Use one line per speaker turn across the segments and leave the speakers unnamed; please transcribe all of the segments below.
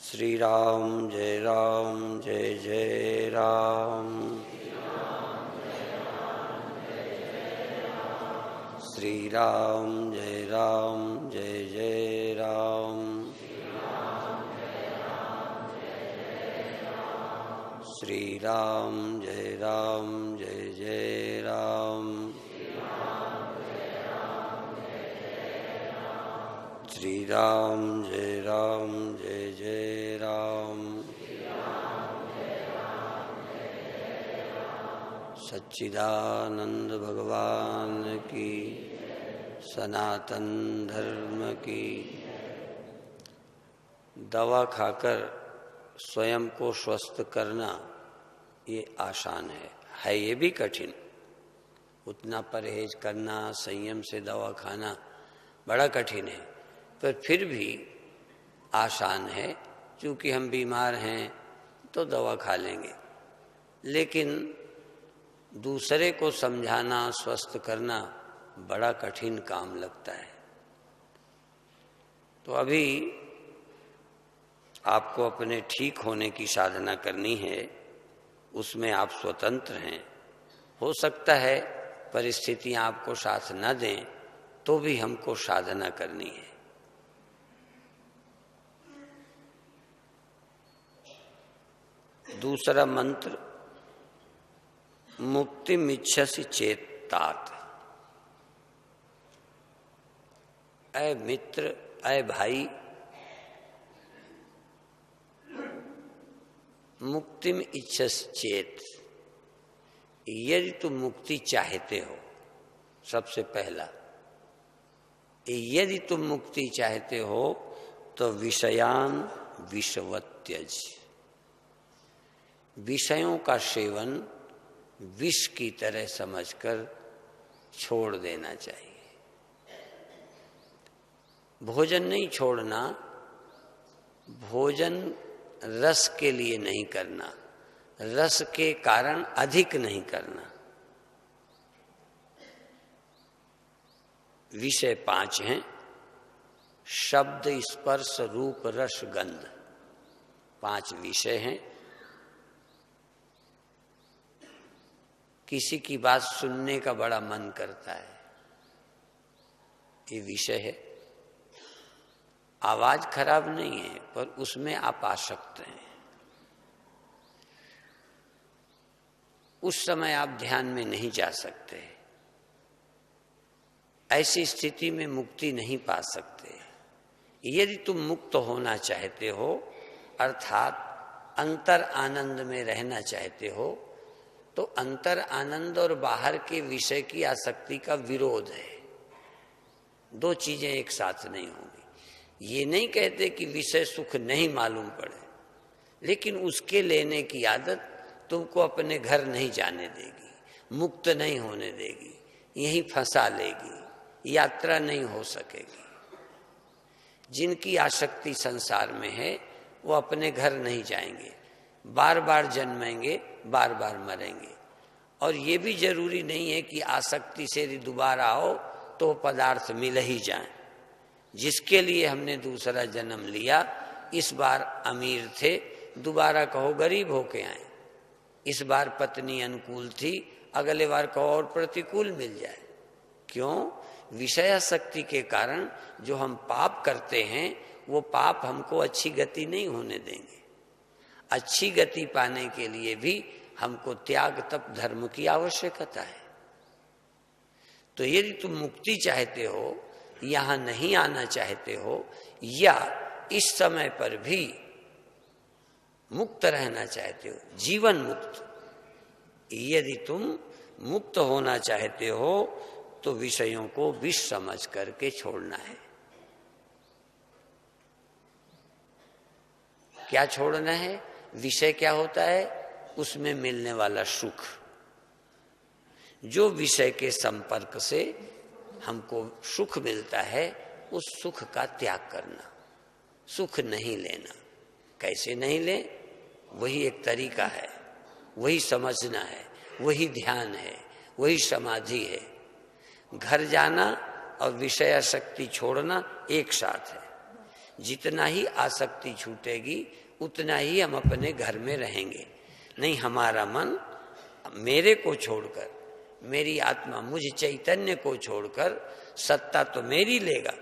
श्री राम जय जय राम। श्री राम जय जय राम। श्री राम जय जय राम। श्री राम जय जय राम। सच्चिदानंद भगवान की, सनातन धर्म की। दवा खाकर स्वयं को स्वस्थ करना ये आसान है ये भी कठिन। उतना परहेज करना, संयम से दवा खाना बड़ा कठिन है, पर फिर भी आसान है। क्योंकि हम बीमार हैं तो दवा खा लेंगे, लेकिन दूसरे को समझाना, स्वस्थ करना बड़ा कठिन काम लगता है। तो अभी आपको अपने ठीक होने की साधना करनी है, उसमें आप स्वतंत्र हैं। हो सकता है परिस्थितियां आपको साथ न दें, तो भी हमको साधना करनी है। दूसरा मंत्र, मुक्तिमिच्छसि चेतात। ऐ मित्र, ऐ भाई, मुक्तिम इच्छसि चेत। यदि तुम मुक्ति चाहते हो, सबसे पहला, यदि तुम मुक्ति चाहते हो तो विषयान विषवत्यज। विषयों का सेवन विष की तरह समझकर छोड़ देना चाहिए। भोजन नहीं छोड़ना, भोजन रस के लिए नहीं करना, रस के कारण अधिक नहीं करना। विषय 5 हैं, शब्द, स्पर्श, रूप, रस, गंध। 5 विषय हैं। किसी की बात सुनने का बड़ा मन करता है, ये विषय है। आवाज खराब नहीं है, पर उसमें आप आसक्त हैं। उस समय आप ध्यान में नहीं जा सकते। ऐसी स्थिति में मुक्ति नहीं पा सकते। यदि तुम मुक्त होना चाहते हो, अर्थात अंतर आनंद में रहना चाहते हो, तो अंतर आनंद और बाहर के विषय की आसक्ति का विरोध है। 2 चीजें एक साथ नहीं होंगी। ये नहीं कहते कि विषय सुख नहीं मालूम पड़े, लेकिन उसके लेने की आदत तुमको अपने घर नहीं जाने देगी, मुक्त नहीं होने देगी, यहीं फंसा लेगी, यात्रा नहीं हो सकेगी। जिनकी आसक्ति संसार में है वो अपने घर नहीं जाएंगे, बार बार जन्मेंगे, बार बार मरेंगे। और ये भी जरूरी नहीं है कि आसक्ति से दोबारा आओ तो पदार्थ मिल ही जाए। जिसके लिए हमने दूसरा जन्म लिया, इस बार अमीर थे, दोबारा कहो गरीब होके आए। इस बार पत्नी अनुकूल थी, अगले बार कहो और प्रतिकूल मिल जाए। क्यों? विषयासक्ति के कारण जो हम पाप करते हैं, वो पाप हमको अच्छी गति नहीं होने देंगे। अच्छी गति पाने के लिए भी हमको त्याग, तप, धर्म की आवश्यकता है। तो यदि तुम मुक्ति चाहते हो, यहां नहीं आना चाहते हो, या इस समय पर भी मुक्त रहना चाहते हो, जीवन मुक्त, यदि तुम मुक्त होना चाहते हो तो विषयों को विष समझ करके छोड़ना है। क्या छोड़ना है? विषय क्या होता है? उसमें मिलने वाला सुख। जो विषय के संपर्क से हमको सुख मिलता है, उस सुख का त्याग करना, सुख नहीं लेना। कैसे नहीं ले? वही एक तरीका है, वही समझना है, वही ध्यान है, वही समाधि है। घर जाना और विषयासक्ति छोड़ना एक साथ है। जितना ही आसक्ति छूटेगी उतना ही हम अपने घर में रहेंगे। नहीं, हमारा मन मेरे को छोड़कर, मेरी आत्मा मुझ चैतन्य को छोड़कर सत्ता तो मेरी लेगा,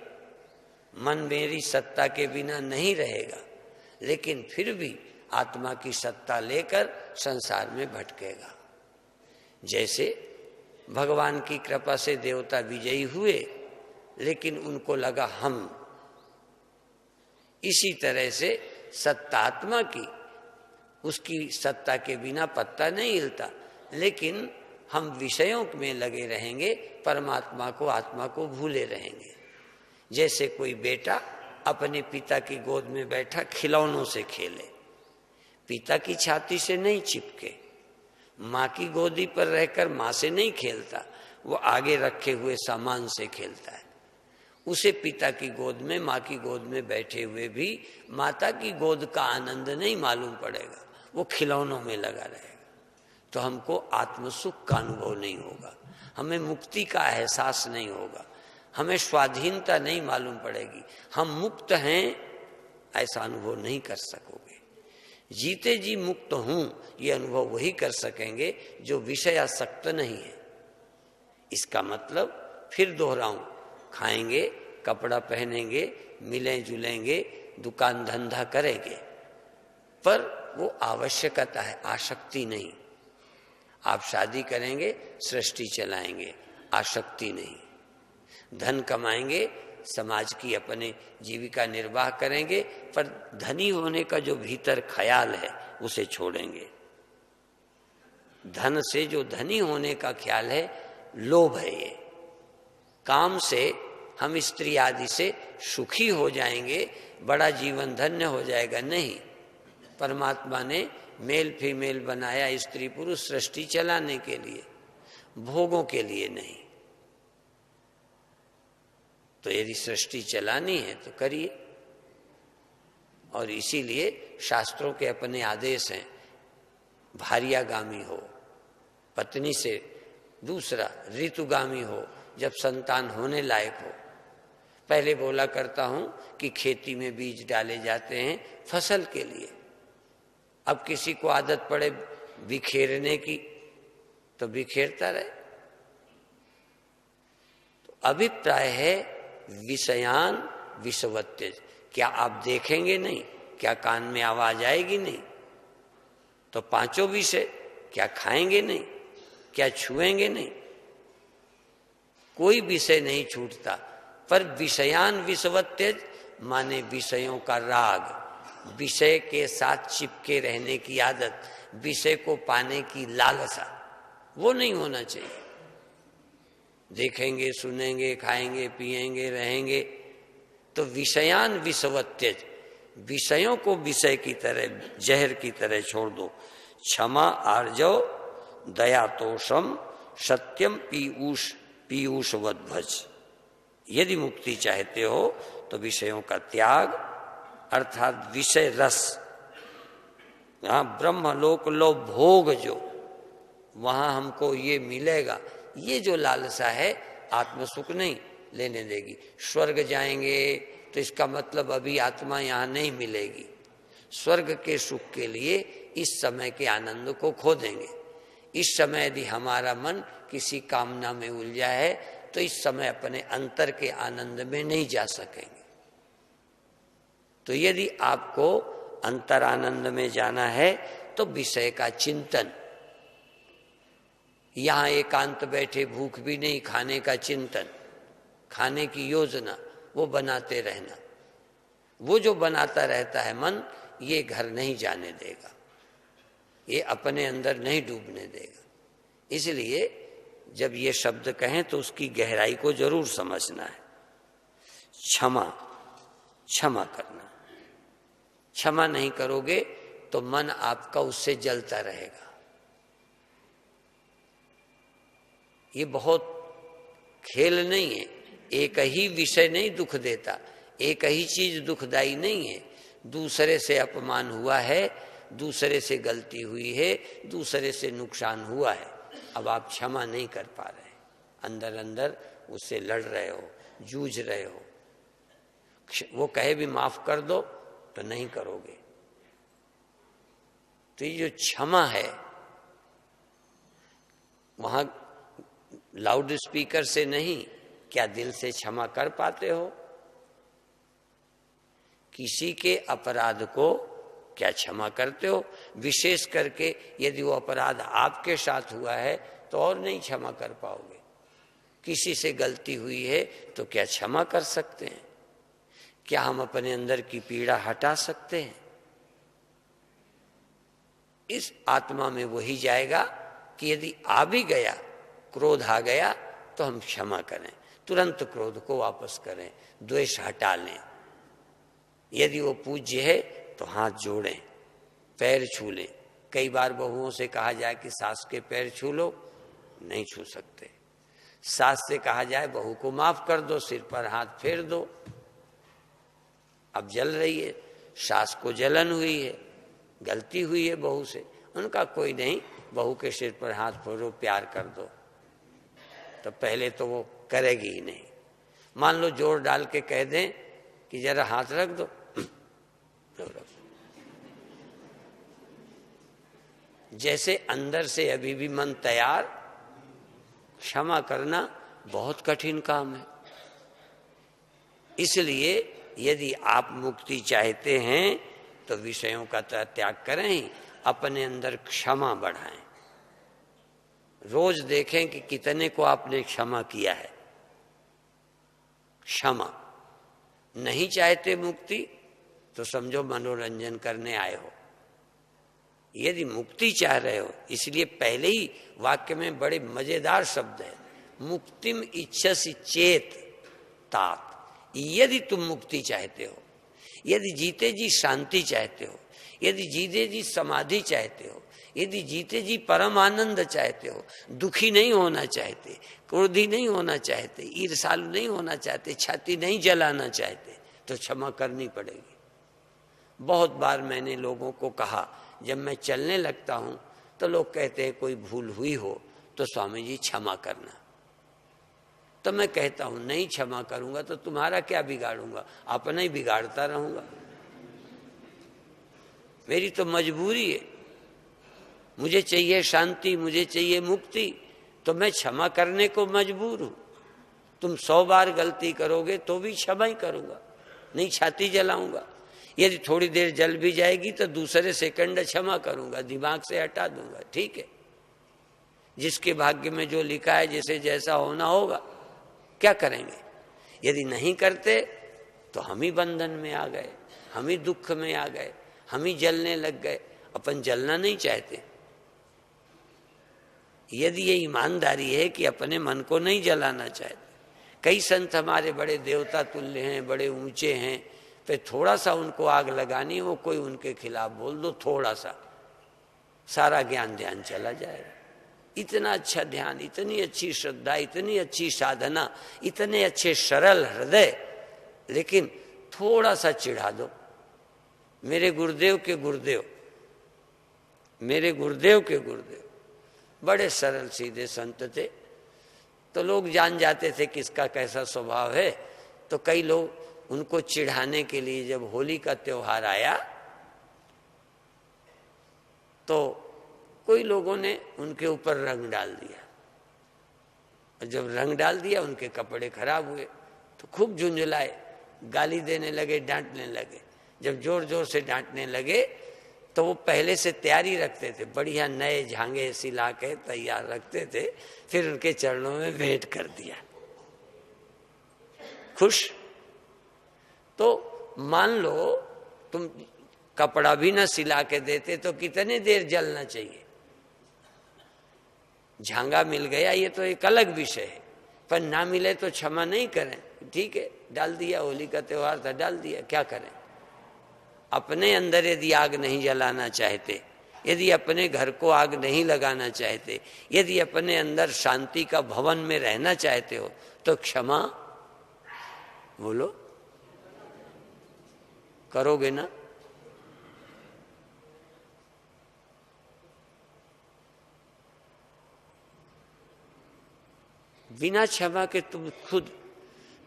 मन मेरी सत्ता के बिना नहीं रहेगा, लेकिन फिर भी आत्मा की सत्ता लेकर संसार में भटकेगा। जैसे भगवान की कृपा से देवता विजयी हुए, लेकिन उनको लगा हम, इसी तरह से सत्तात्मा की, उसकी सत्ता के बिना पत्ता नहीं हिलता, लेकिन हम विषयों में लगे रहेंगे, परमात्मा को, आत्मा को भूले रहेंगे। जैसे कोई बेटा अपने पिता की गोद में बैठा खिलौनों से खेले, पिता की छाती से नहीं चिपके, माँ की गोदी पर रहकर माँ से नहीं खेलता, वो आगे रखे हुए सामान से खेलता है। उसे पिता की गोद में, माँ की गोद में बैठे हुए भी माता की गोद का आनंद नहीं मालूम पड़ेगा, वो खिलौनों में लगा रहेगा। तो हमको आत्म सुख का अनुभव नहीं होगा, हमें मुक्ति का एहसास नहीं होगा, हमें स्वाधीनता नहीं मालूम पड़ेगी, हम मुक्त हैं ऐसा अनुभव नहीं कर सकोगे। जीते जी मुक्त हूं ये अनुभव वही कर सकेंगे जो विषयासक्त नहीं है। इसका मतलब फिर दोहराऊं, खाएंगे, कपड़ा पहनेंगे, मिलें जुलेंगे, दुकान धंधा करेंगे, पर वो आवश्यकता है, आसक्ति नहीं। आप शादी करेंगे, सृष्टि चलाएंगे, आसक्ति नहीं। धन कमाएंगे, समाज की अपने जीविका निर्वाह करेंगे, पर धनी होने का जो भीतर ख्याल है उसे छोड़ेंगे। धन से जो धनी होने का ख्याल है, लोभ है। ये काम से हम स्त्री आदि से सुखी हो जाएंगे, बड़ा जीवन धन्य हो जाएगा, नहीं। परमात्मा ने मेल फीमेल बनाया, स्त्री पुरुष, सृष्टि चलाने के लिए, भोगों के लिए नहीं। तो यदि सृष्टि चलानी है तो करिए। और इसीलिए शास्त्रों के अपने आदेश हैं, भार्यागामी हो, पत्नी से दूसरा ऋतुगामी हो, जब संतान होने लायक हो। पहले बोला करता हूं कि खेती में बीज डाले जाते हैं फसल के लिए, अब किसी को आदत पड़े बिखेरने की तो बिखेरता रहे। तो अभिप्राय है विषयान विषवत्य। क्या आप देखेंगे नहीं? क्या कान में आवाज आएगी नहीं? तो पांचों विषय, क्या खाएंगे नहीं? क्या छुएंगे नहीं? कोई विषय नहीं छूटता। पर विषयान विषवत्य माने विषयों का राग, विषय के साथ चिपके रहने की आदत, विषय को पाने की लालसा, वो नहीं होना चाहिए। देखेंगे, सुनेंगे, खाएंगे, पिएंगे, रहेंगे, तो विषयान विषवत्यज, विषयों को विषय की तरह, जहर की तरह छोड़ दो। क्षमा आर्जव दया तोषम सत्यम पीयूषवत भज। यदि मुक्ति चाहते हो तो विषयों का त्याग, अर्थात विषय रस, ब्रह्मलोक लो भोग, जो वहां हमको ये मिलेगा, ये जो लालसा है आत्मसुख नहीं लेने देगी। स्वर्ग जाएंगे तो इसका मतलब अभी आत्मा यहां नहीं मिलेगी। स्वर्ग के सुख के लिए इस समय के आनंद को खो देंगे। इस समय यदि हमारा मन किसी कामना में उलझा है तो इस समय अपने अंतर के आनंद में नहीं जा सकेंगे। तो यदि आपको अंतर आनंद में जाना है तो विषय का चिंतन, यहां एकांत बैठे भूख भी नहीं, खाने का चिंतन, खाने की योजना, वो बनाते रहना। वो जो बनाता रहता है मन, ये घर नहीं जाने देगा, ये अपने अंदर नहीं डूबने देगा। इसलिए जब ये शब्द कहें तो उसकी गहराई को जरूर समझना है। क्षमा, क्षमा करना। क्षमा नहीं करोगे तो मन आपका उससे जलता रहेगा। ये बहुत खेल नहीं है। एक ही विषय नहीं दुख देता, एक ही चीज दुखदाई नहीं है। दूसरे से अपमान हुआ है, दूसरे से गलती हुई है, दूसरे से नुकसान हुआ है, अब आप क्षमा नहीं कर पा रहे, अंदर अंदर उससे लड़ रहे हो, जूझ रहे हो। वो कहे भी माफ कर दो तो नहीं करोगे। तो ये जो क्षमा है, वहां लाउड स्पीकर से नहीं, क्या दिल से क्षमा कर पाते हो? किसी के अपराध को क्या क्षमा करते हो? विशेष करके यदि वो अपराध आपके साथ हुआ है तो और नहीं क्षमा कर पाओगे। किसी से गलती हुई है तो क्या क्षमा कर सकते हैं? क्या हम अपने अंदर की पीड़ा हटा सकते हैं? इस आत्मा में वही जाएगा कि यदि आ भी गया, क्रोध आ गया, तो हम क्षमा करें, तुरंत क्रोध को वापस करें, द्वेष हटा लें। यदि वो पूज्य है तो हाथ जोड़ें, पैर छू लें। कई बार बहुओं से कहा जाए कि सास के पैर छू लो, नहीं छू सकते। सास से कहा जाए बहू को माफ कर दो, सिर पर हाथ फेर दो। अब जल रही है, सास को जलन हुई है, गलती हुई है बहू से, उनका कोई नहीं, बहू के सिर पर हाथ फेरो, प्यार कर दो। तो पहले तो वो करेगी ही नहीं। मान लो जोर डाल के कह दें कि जरा हाथ रख दो, जैसे अंदर से अभी भी मन तैयार, क्षमा करना बहुत कठिन काम है। इसलिए यदि आप मुक्ति चाहते हैं तो विषयों का त्याग करें, अपने अंदर क्षमा बढ़ाएं। रोज देखें कि कितने को आपने क्षमा किया है। क्षमा नहीं चाहते मुक्ति तो समझो मनोरंजन करने आए हो। यदि मुक्ति चाह रहे हो, इसलिए पहले ही वाक्य में बड़े मजेदार शब्द है, मुक्तिम इच्छसि चेत तात। यदि तुम मुक्ति चाहते हो, यदि जीते जी शांति चाहते हो, यदि जीते जी समाधि चाहते हो, यदि जीते जी परम आनंद चाहते हो, दुखी नहीं होना चाहते, क्रोधी नहीं होना चाहते, ईर्ष्यालु नहीं होना चाहते, छाती नहीं जलाना चाहते, तो क्षमा करनी पड़ेगी। बहुत बार मैंने लोगों को कहा, जब मैं चलने लगता हूं तो लोग कहते हैं कोई भूल हुई हो तो स्वामी जी क्षमा करना। तो मैं कहता हूं नहीं क्षमा करूंगा तो तुम्हारा क्या बिगाड़ूंगा, अपना ही बिगाड़ता रहूंगा। मेरी तो मजबूरी है, मुझे चाहिए शांति, मुझे चाहिए मुक्ति, तो मैं क्षमा करने को मजबूर हूं। तुम 100 बार गलती करोगे तो भी क्षमा ही करूंगा, नहीं छाती जलाऊंगा। यदि थोड़ी देर जल भी जाएगी तो दूसरे सेकंड क्षमा करूंगा, दिमाग से हटा दूंगा। ठीक है, जिसके भाग्य में जो लिखा है, जिसे जैसा होना होगा, क्या करेंगे। यदि नहीं करते तो हम ही बंधन में आ गए, हम ही दुख में आ गए, हम ही जलने लग गए। अपन जलना नहीं चाहते। यदि ये ईमानदारी है कि अपने मन को नहीं जलाना चाहते। कई संत हमारे बड़े देवता तुल्य हैं, बड़े ऊंचे हैं, फिर थोड़ा सा उनको आग लगानी, वो कोई उनके खिलाफ बोल दो थोड़ा सा, सारा ज्ञान ध्यान चला जाएगा। इतना अच्छा ध्यान, इतनी अच्छी श्रद्धा, इतनी अच्छी साधना, इतने अच्छे सरल हृदय, लेकिन थोड़ा सा चिढ़ा दो। मेरे गुरुदेव के गुरुदेव, मेरे गुरुदेव के गुरुदेव बड़े सरल सीधे संत थे, तो लोग जान जाते थे किसका कैसा स्वभाव है। तो कई लोग उनको चिढ़ाने के लिए, जब होली का त्योहार आया तो कोई लोगों ने उनके ऊपर रंग डाल दिया, और जब रंग डाल दिया उनके कपड़े खराब हुए तो खूब झुंझलाए, गाली देने लगे, डांटने लगे। जब जोर जोर से डांटने लगे तो वो पहले से तैयारी रखते थे, बढ़िया नए झांगे सिला के तैयार रखते थे, फिर उनके चरणों में भेंट कर दिया। खुश। तो मान लो तुम कपड़ा भी ना सिला के देते तो कितने देर जलना चाहिए। झांगा मिल गया ये तो एक अलग विषय है, पर ना मिले तो क्षमा नहीं करें। ठीक है, डाल दिया, होली का त्योहार था, डाल दिया, क्या करें। अपने अंदर यदि आग नहीं जलाना चाहते, यदि अपने घर को आग नहीं लगाना चाहते, यदि अपने अंदर शांति का भवन में रहना चाहते हो तो क्षमा बोलो, करोगे ना। बिना क्षमा के तुम खुद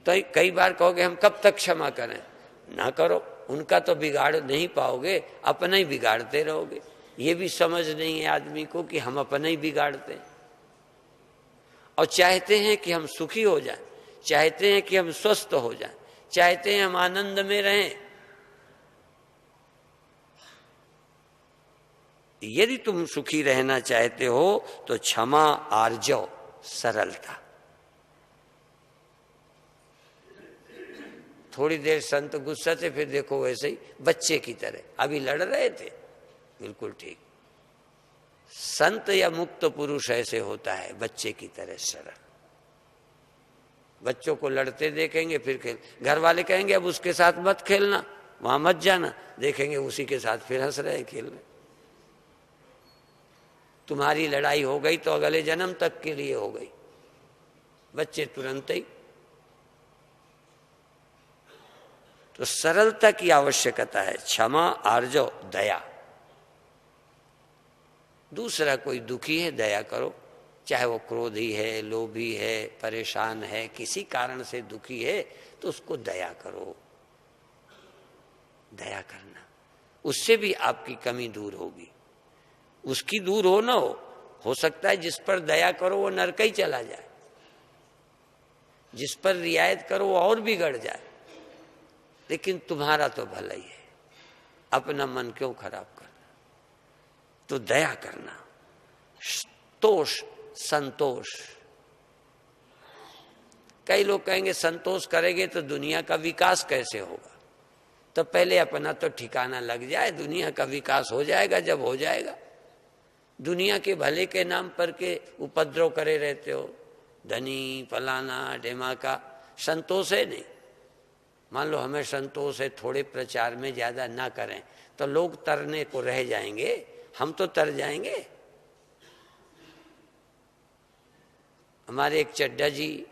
तो कई बार कहोगे हम कब तक क्षमा करें, ना करो, उनका तो बिगाड़ नहीं पाओगे, अपना ही बिगाड़ते रहोगे। ये भी समझ नहीं है आदमी को कि हम अपना ही बिगाड़ते हैं। और चाहते हैं कि हम सुखी हो जाएं, चाहते हैं कि हम स्वस्थ हो जाएं, चाहते हैं हम आनंद में रहें। यदि तुम सुखी रहना चाहते हो तो क्षमा आर्जव, सरलता। थोड़ी देर संत गुस्सा थे, फिर देखो वैसे ही बच्चे की तरह अभी लड़ रहे थे, बिल्कुल ठीक। संत या मुक्त पुरुष ऐसे होता है, बच्चे की तरह सरल। बच्चों को लड़ते देखेंगे फिर खेल, घर वाले कहेंगे अब उसके साथ मत खेलना, वहां मत जाना, देखेंगे उसी के साथ फिर हंस रहे खेल रहे। तुम्हारी लड़ाई हो गई तो अगले जन्म तक के लिए हो गई, बच्चे तुरंत ही। तो सरलता की आवश्यकता है। क्षमा आर्जव, दया। दूसरा कोई दुखी है, दया करो, चाहे वो क्रोधी है, लोभी है, परेशान है, किसी कारण से दुखी है, तो उसको दया करो। दया करना, उससे भी आपकी कमी दूर होगी। उसकी दूर हो ना हो सकता है जिस पर दया करो वो नरक ही चला जाए, जिस पर रियायत करो वो और बिगड़ जाए। लेकिन तुम्हारा तो भला ही है, अपना मन क्यों खराब करना। तो दया करना, तोष, संतोष। कई लोग कहेंगे संतोष करेंगे तो दुनिया का विकास कैसे होगा। तो पहले अपना तो ठिकाना लग जाए, दुनिया का विकास हो जाएगा जब हो जाएगा। दुनिया के भले के नाम पर के उपद्रव करे रहते हो, धनी फलाना ढेमाका, संतोष है नहीं। मान लो हमें संतोष है, थोड़े प्रचार में ज्यादा ना करें तो लोग तरने को रह जाएंगे, हम तो तर जाएंगे। हमारे एक चड्डा जी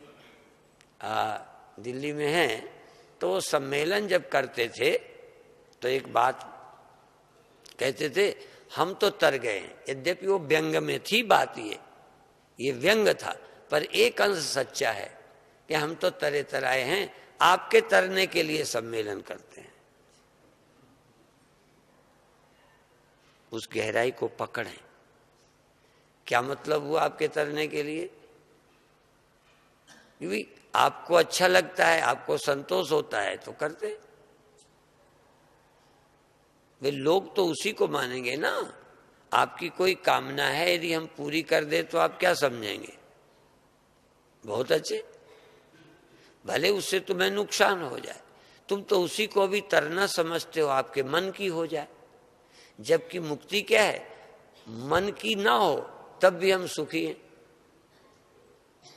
दिल्ली में हैं, तो सम्मेलन जब करते थे तो एक बात कहते थे, हम तो तर गए। यद्यपि वो व्यंग में थी बात, ये व्यंग था, पर एक अंश सच्चा है कि हम तो तरे तराए हैं, आपके तरने के लिए सम्मेलन करते हैं। उस गहराई को पकड़ें। क्या मतलब हुआ आपके तरने के लिए? क्योंकि आपको अच्छा लगता है, आपको संतोष होता है तो करते। वे लोग तो उसी को मानेंगे ना। आपकी कोई कामना है, यदि हम पूरी कर दे तो आप क्या समझेंगे? बहुत अच्छे, भले उससे तुम्हें नुकसान हो जाए, तुम तो उसी को अभी तरना समझते हो, आपके मन की हो जाए। जबकि मुक्ति क्या है, मन की ना हो तब भी हम सुखी हैं,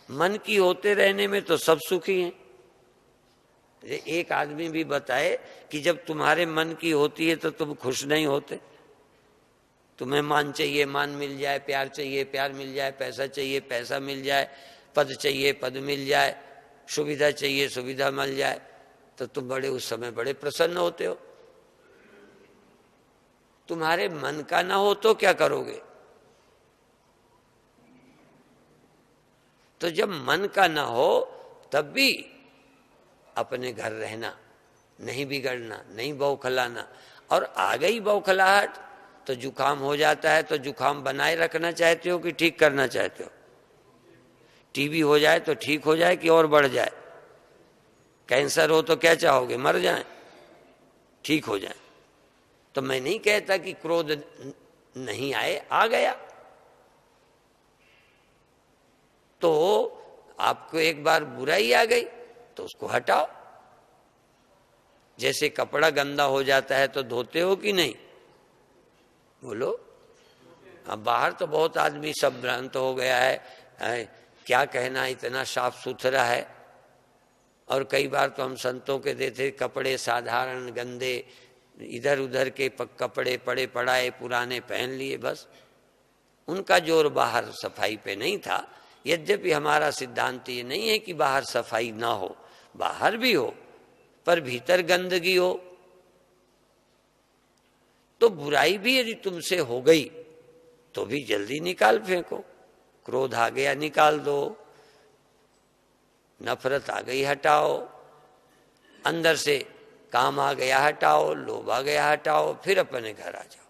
मन की होते रहने में तो सब सुखी हैं। एक आदमी भी बताए कि जब तुम्हारे मन की होती है तो तुम खुश नहीं होते। तुम्हें मान चाहिए, मान मिल जाए, प्यार चाहिए, प्यार मिल जाए, पैसा चाहिए, पैसा मिल जाए, पद चाहिए, पद मिल जाए, सुविधा चाहिए, सुविधा मिल जाए, तो तुम बड़े उस समय बड़े प्रसन्न होते हो। तुम्हारे मन का ना हो तो क्या करोगे? तो जब मन का ना हो तब भी अपने घर रहना, नहीं बिगड़ना, नहीं बौखलाना। और आ गई बौखलाहट तो जुकाम हो जाता है, तो जुकाम बनाए रखना चाहते हो कि ठीक करना चाहते हो? टीबी हो जाए तो ठीक हो जाए कि और बढ़ जाए? कैंसर हो तो क्या चाहोगे, मर जाए? ठीक हो जाए। तो मैं नहीं कहता कि क्रोध नहीं आए, आ गया तो आपको एक बार बुराई आ गई तो उसको हटाओ। जैसे कपड़ा गंदा हो जाता है तो धोते हो कि नहीं? बोलो। अब बाहर तो बहुत आदमी सब भ्रांत हो गया है, क्या कहना, इतना साफ सुथरा है। और कई बार तो हम संतों के देते कपड़े साधारण गंदे, इधर उधर के कपड़े पड़े पड़ाए पुराने पहन लिए, बस। उनका जोर बाहर सफाई पे नहीं था। यद्यपि हमारा सिद्धांत ये नहीं है कि बाहर सफाई ना हो, बाहर भी हो, पर भीतर गंदगी हो तो बुराई भी यदि तुमसे हो गई तो भी जल्दी निकाल फेंको। क्रोध आ गया, निकाल दो। नफरत आ गई हटाओ, अंदर से काम आ गया हटाओ, लोभ आ गया हटाओ, फिर अपने घर आ जाओ।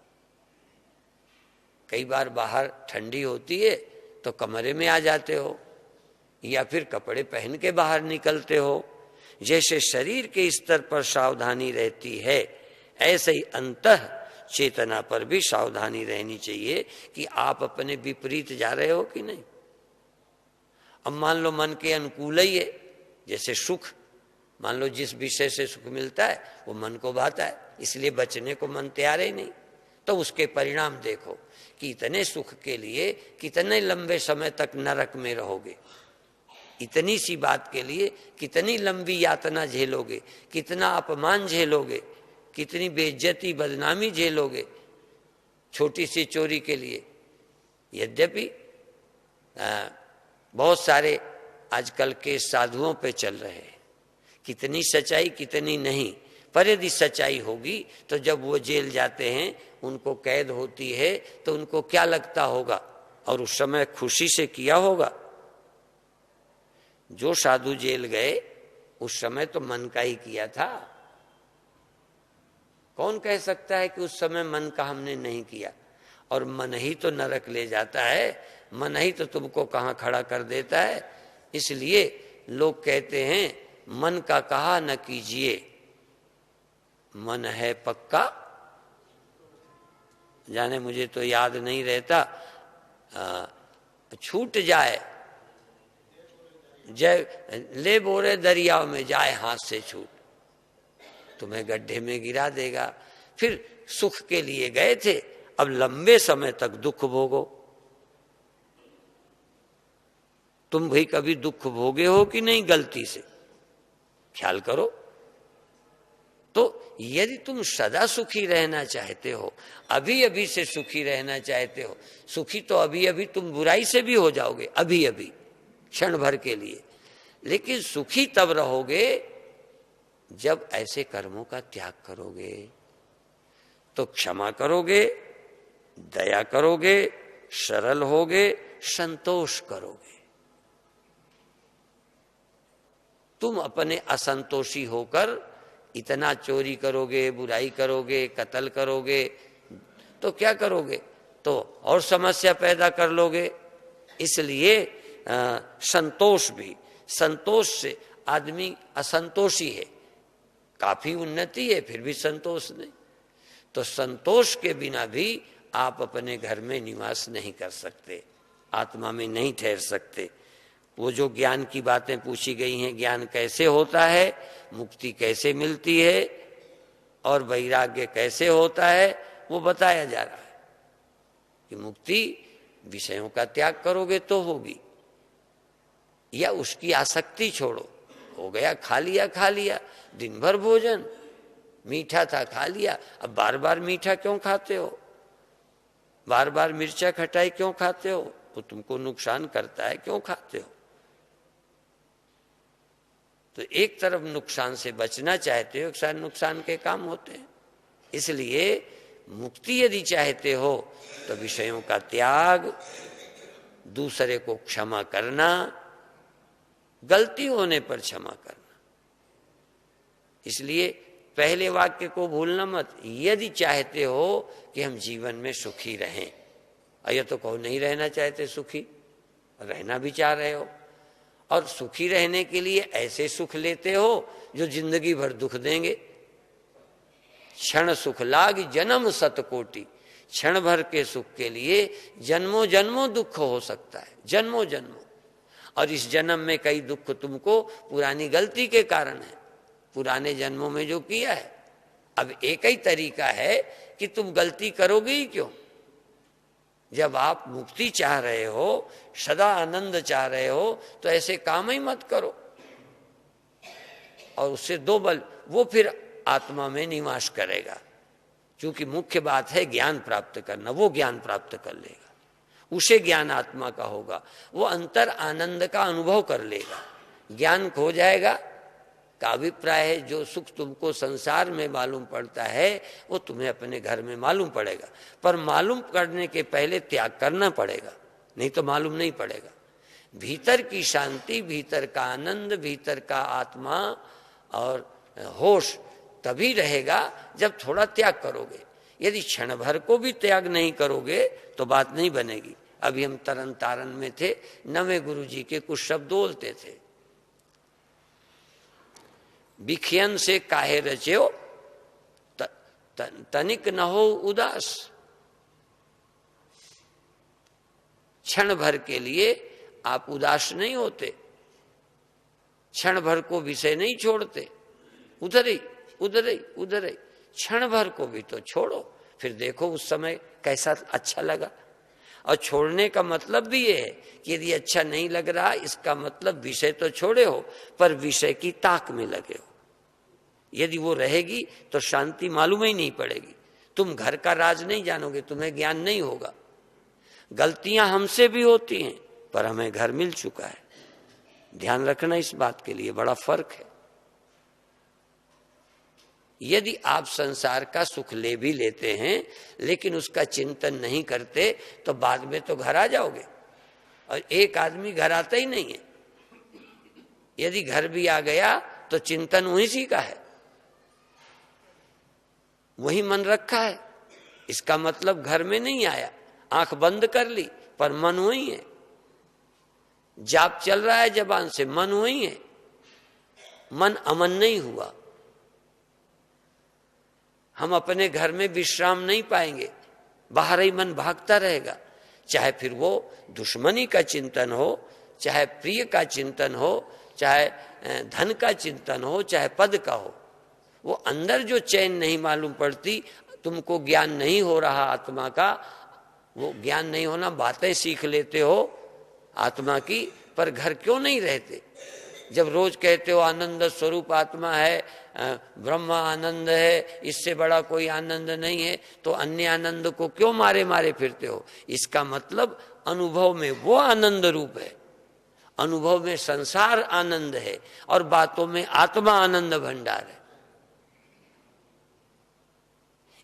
कई बार बाहर ठंडी होती है तो कमरे में आ जाते हो, या फिर कपड़े पहन के बाहर निकलते हो। जैसे शरीर के स्तर पर सावधानी रहती है, ऐसे ही अंतः चेतना पर भी सावधानी रहनी चाहिए कि आप अपने विपरीत जा रहे हो कि नहीं। अब मान लो मन के अनुकूल ही है, जैसे सुख, मान लो जिस विषय से सुख मिलता है वो मन को भाता है, इसलिए बचने को मन तैयार ही नहीं, तो उसके परिणाम देखो कि इतने सुख के लिए कितने लंबे समय तक नरक में रहोगे, इतनी सी बात के लिए कितनी लंबी यातना झेलोगे, कितना अपमान झेलोगे, कितनी बेइज्जती बदनामी झेलोगे छोटी सी चोरी के लिए। यद्यपि बहुत सारे आजकल के साधुओं पे चल रहे हैं, कितनी सच्चाई कितनी नहीं, पर यदि सच्चाई होगी तो जब वो जेल जाते हैं, उनको कैद होती है, तो उनको क्या लगता होगा, और उस समय खुशी से किया होगा। जो साधु जेल गए उस समय तो मन का ही किया था। कौन कह सकता है कि उस समय मन का हमने नहीं किया। और मन ही तो नरक ले जाता है, मन ही तो तुमको कहाँ खड़ा कर देता है। इसलिए लोग कहते हैं मन का कहा न कीजिए, मन है पक्का, जाने मुझे तो याद नहीं रहता, छूट जाए जय ले बोरे दरिया में जाए हाथ से छूट, तुम्हें गड्ढे में गिरा देगा। फिर सुख के लिए गए थे, अब लंबे समय तक दुख भोगो। तुम भाई कभी दुख भोगे हो कि नहीं गलती से, ख्याल करो। तो यदि तुम सदा सुखी रहना चाहते हो, अभी अभी से सुखी रहना चाहते हो, सुखी तो अभी अभी तुम बुराई से भी हो जाओगे, अभी अभी क्षण भर के लिए, लेकिन सुखी तब रहोगे जब ऐसे कर्मों का त्याग करोगे। तो क्षमा करोगे, दया करोगे, सरल होगे, संतोष करोगे। तुम अपने असंतोषी होकर इतना चोरी करोगे, बुराई करोगे, कत्ल करोगे, तो क्या करोगे, तो और समस्या पैदा कर लोगे। इसलिए संतोष भी, संतोष से आदमी असंतोषी है, काफी उन्नति है फिर भी संतोष नहीं। तो संतोष के बिना भी आप अपने घर में निवास नहीं कर सकते, आत्मा में नहीं ठहर सकते। वो जो ज्ञान की बातें पूछी गई हैं, ज्ञान कैसे होता है, मुक्ति कैसे मिलती है और वैराग्य कैसे होता है, वो बताया जा रहा है कि मुक्ति विषयों का त्याग करोगे तो होगी, या उसकी आसक्ति छोड़ो। हो गया, खा लिया, दिन भर भोजन मीठा था, खा लिया, अब बार बार मीठा क्यों खाते हो, बार बार मिर्चा खटाई क्यों खाते हो, वो तुमको नुकसान करता है, क्यों खाते हो। तो एक तरफ नुकसान से बचना चाहते हो, एक साथ नुकसान के काम होते हैं। इसलिए मुक्ति यदि चाहते हो तो विषयों का त्याग, दूसरे को क्षमा करना, गलती होने पर क्षमा करना। इसलिए पहले वाक्य को भूलना मत, यदि चाहते हो कि हम जीवन में सुखी रहें। ये तो कहो नहीं रहना चाहते सुखी, रहना भी चाह रहे हो, और सुखी रहने के लिए ऐसे सुख लेते हो जो जिंदगी भर दुख देंगे। क्षण सुख लाग जन्म सतकोटि, क्षण भर के सुख के लिए जन्मों जन्मों दुख हो सकता है, जन्मों जन्मों। और इस जन्म में कई दुख तुमको पुरानी गलती के कारण है, पुराने जन्मों में जो किया है। अब एक ही तरीका है कि तुम गलती करोगे ही क्यों। जब आप मुक्ति चाह रहे हो, सदा आनंद चाह रहे हो, तो ऐसे काम ही मत करो। और उससे दो बल, वो फिर आत्मा में निवास करेगा। क्योंकि मुख्य बात है ज्ञान प्राप्त करना, वो ज्ञान प्राप्त कर लेगा, उसे ज्ञान आत्मा का होगा, वो अंतर आनंद का अनुभव कर लेगा। ज्ञान खो जाएगा का अभिप्राय है जो सुख तुमको संसार में मालूम पड़ता है वो तुम्हें अपने घर में मालूम पड़ेगा, पर मालूम करने के पहले त्याग करना पड़ेगा, नहीं तो मालूम नहीं पड़ेगा। भीतर की शांति, भीतर का आनंद, भीतर का आत्मा और होश तभी रहेगा जब थोड़ा त्याग करोगे। यदि क्षण भर को भी त्याग नहीं करोगे तो बात नहीं बनेगी। अभी हम तरन तारण में थे, नवे गुरु जी के कुछ शब्द बोलते थे। बिखियन से काहे रच्यो तनिक न हो उदास। क्षण भर के लिए आप उदास नहीं होते, क्षण भर को विषय नहीं छोड़ते, उधर ही उधर ही उधर ही। क्षण भर को भी तो छोड़ो, फिर देखो उस समय कैसा अच्छा लगा। और छोड़ने का मतलब भी ये है कि यदि अच्छा नहीं लग रहा, इसका मतलब विषय तो छोड़े हो पर विषय की ताक में लगे हो। यदि वो रहेगी तो शांति मालूम ही नहीं पड़ेगी। तुम घर का राज नहीं जानोगे, तुम्हें ज्ञान नहीं होगा। गलतियां हमसे भी होती हैं पर हमें घर मिल चुका है। ध्यान रखना इस बात के लिए, बड़ा फर्क है। यदि आप संसार का सुख ले भी लेते हैं लेकिन उसका चिंतन नहीं करते तो बाद में तो घर आ जाओगे। और एक आदमी घर आता ही नहीं है। यदि घर भी आ गया तो चिंतन वहीं सी का है, वही मन रखा है। इसका मतलब घर में नहीं आया, आंख बंद कर ली पर मन वही है। जाप चल रहा है जबान से, मन वही है। मन अमन नहीं हुआ। हम अपने घर में विश्राम नहीं पाएंगे, बाहर ही मन भागता रहेगा। चाहे फिर वो दुश्मनी का चिंतन हो, चाहे प्रिय का चिंतन हो, चाहे धन का चिंतन हो, चाहे पद का हो, वो अंदर जो चैन नहीं मालूम पड़ती, तुमको ज्ञान नहीं हो रहा आत्मा का। वो ज्ञान नहीं होना, बातें सीख लेते हो आत्मा की, पर घर क्यों नहीं रहते? जब रोज कहते हो आनंद स्वरूप आत्मा है, ब्रह्म आनंद है, इससे बड़ा कोई आनंद नहीं है, तो अन्य आनंद को क्यों मारे मारे फिरते हो? इसका मतलब अनुभव में वो आनंद रूप है, अनुभव में संसार आनंद है और बातों में आत्मा आनंद भंडार है।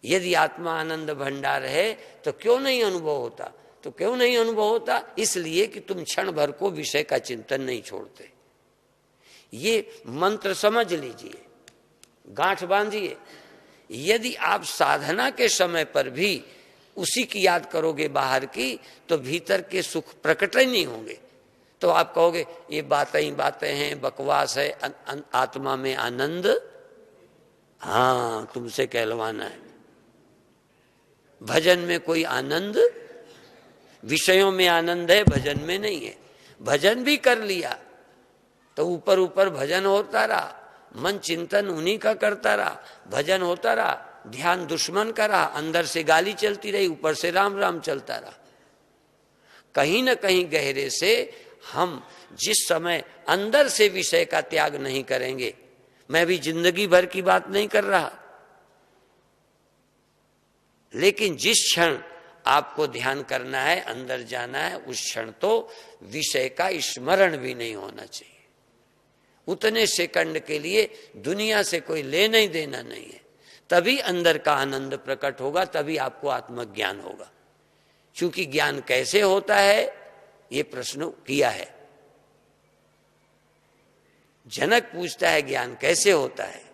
यदि आत्मा आनंद भंडार है तो क्यों नहीं अनुभव होता? तो क्यों नहीं अनुभव होता? इसलिए कि तुम क्षण भर को विषय का चिंतन नहीं छोड़ते। ये मंत्र समझ लीजिए, गांठ बांधिए। यदि आप साधना के समय पर भी उसी की याद करोगे बाहर की, तो भीतर के सुख प्रकट ही नहीं होंगे। तो आप कहोगे ये बातें ही बातें हैं, बकवास है, आत्मा में आनंद हाँ तुमसे कहलवाना है। भजन में कोई आनंद, विषयों में आनंद है, भजन में नहीं है। भजन भी कर लिया तो ऊपर ऊपर भजन होता रहा, मन चिंतन उन्हीं का करता रहा, भजन होता रहा, ध्यान दुश्मन का रहा, अंदर से गाली चलती रही, ऊपर से राम राम चलता रहा। कहीं न कहीं गहरे से हम जिस समय अंदर से विषय का त्याग नहीं करेंगे, मैं भी जिंदगी भर की बात नहीं कर रहा, लेकिन जिस क्षण आपको ध्यान करना है, अंदर जाना है, उस क्षण तो विषय का स्मरण भी नहीं होना चाहिए। उतने सेकंड के लिए दुनिया से कोई लेना ही देना नहीं है। तभी अंदर का आनंद प्रकट होगा, तभी आपको आत्मज्ञान होगा। क्योंकि ज्ञान कैसे होता है ये प्रश्न किया है। जनक पूछता है ज्ञान कैसे होता है,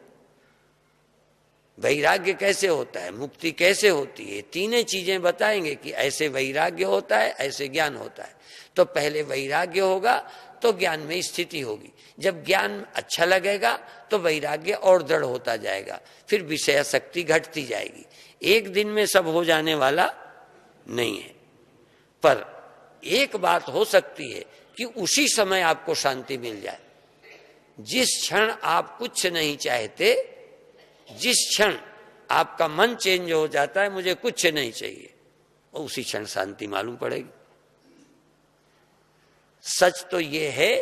वैराग्य कैसे होता है, मुक्ति कैसे होती है। तीनें चीजें बताएंगे कि ऐसे वैराग्य होता है, ऐसे ज्ञान होता है। तो पहले वैराग्य होगा तो ज्ञान में स्थिति होगी। जब ज्ञान अच्छा लगेगा तो वैराग्य और दृढ़ होता जाएगा, फिर विषयासक्ति घटती जाएगी। एक दिन में सब हो जाने वाला नहीं है, पर एक बात हो सकती है कि उसी समय आपको शांति मिल जाए। जिस क्षण आप कुछ नहीं चाहते, जिस क्षण आपका मन चेंज हो जाता है, मुझे कुछ नहीं चाहिए, और उसी क्षण शांति मालूम पड़ेगी। सच तो ये है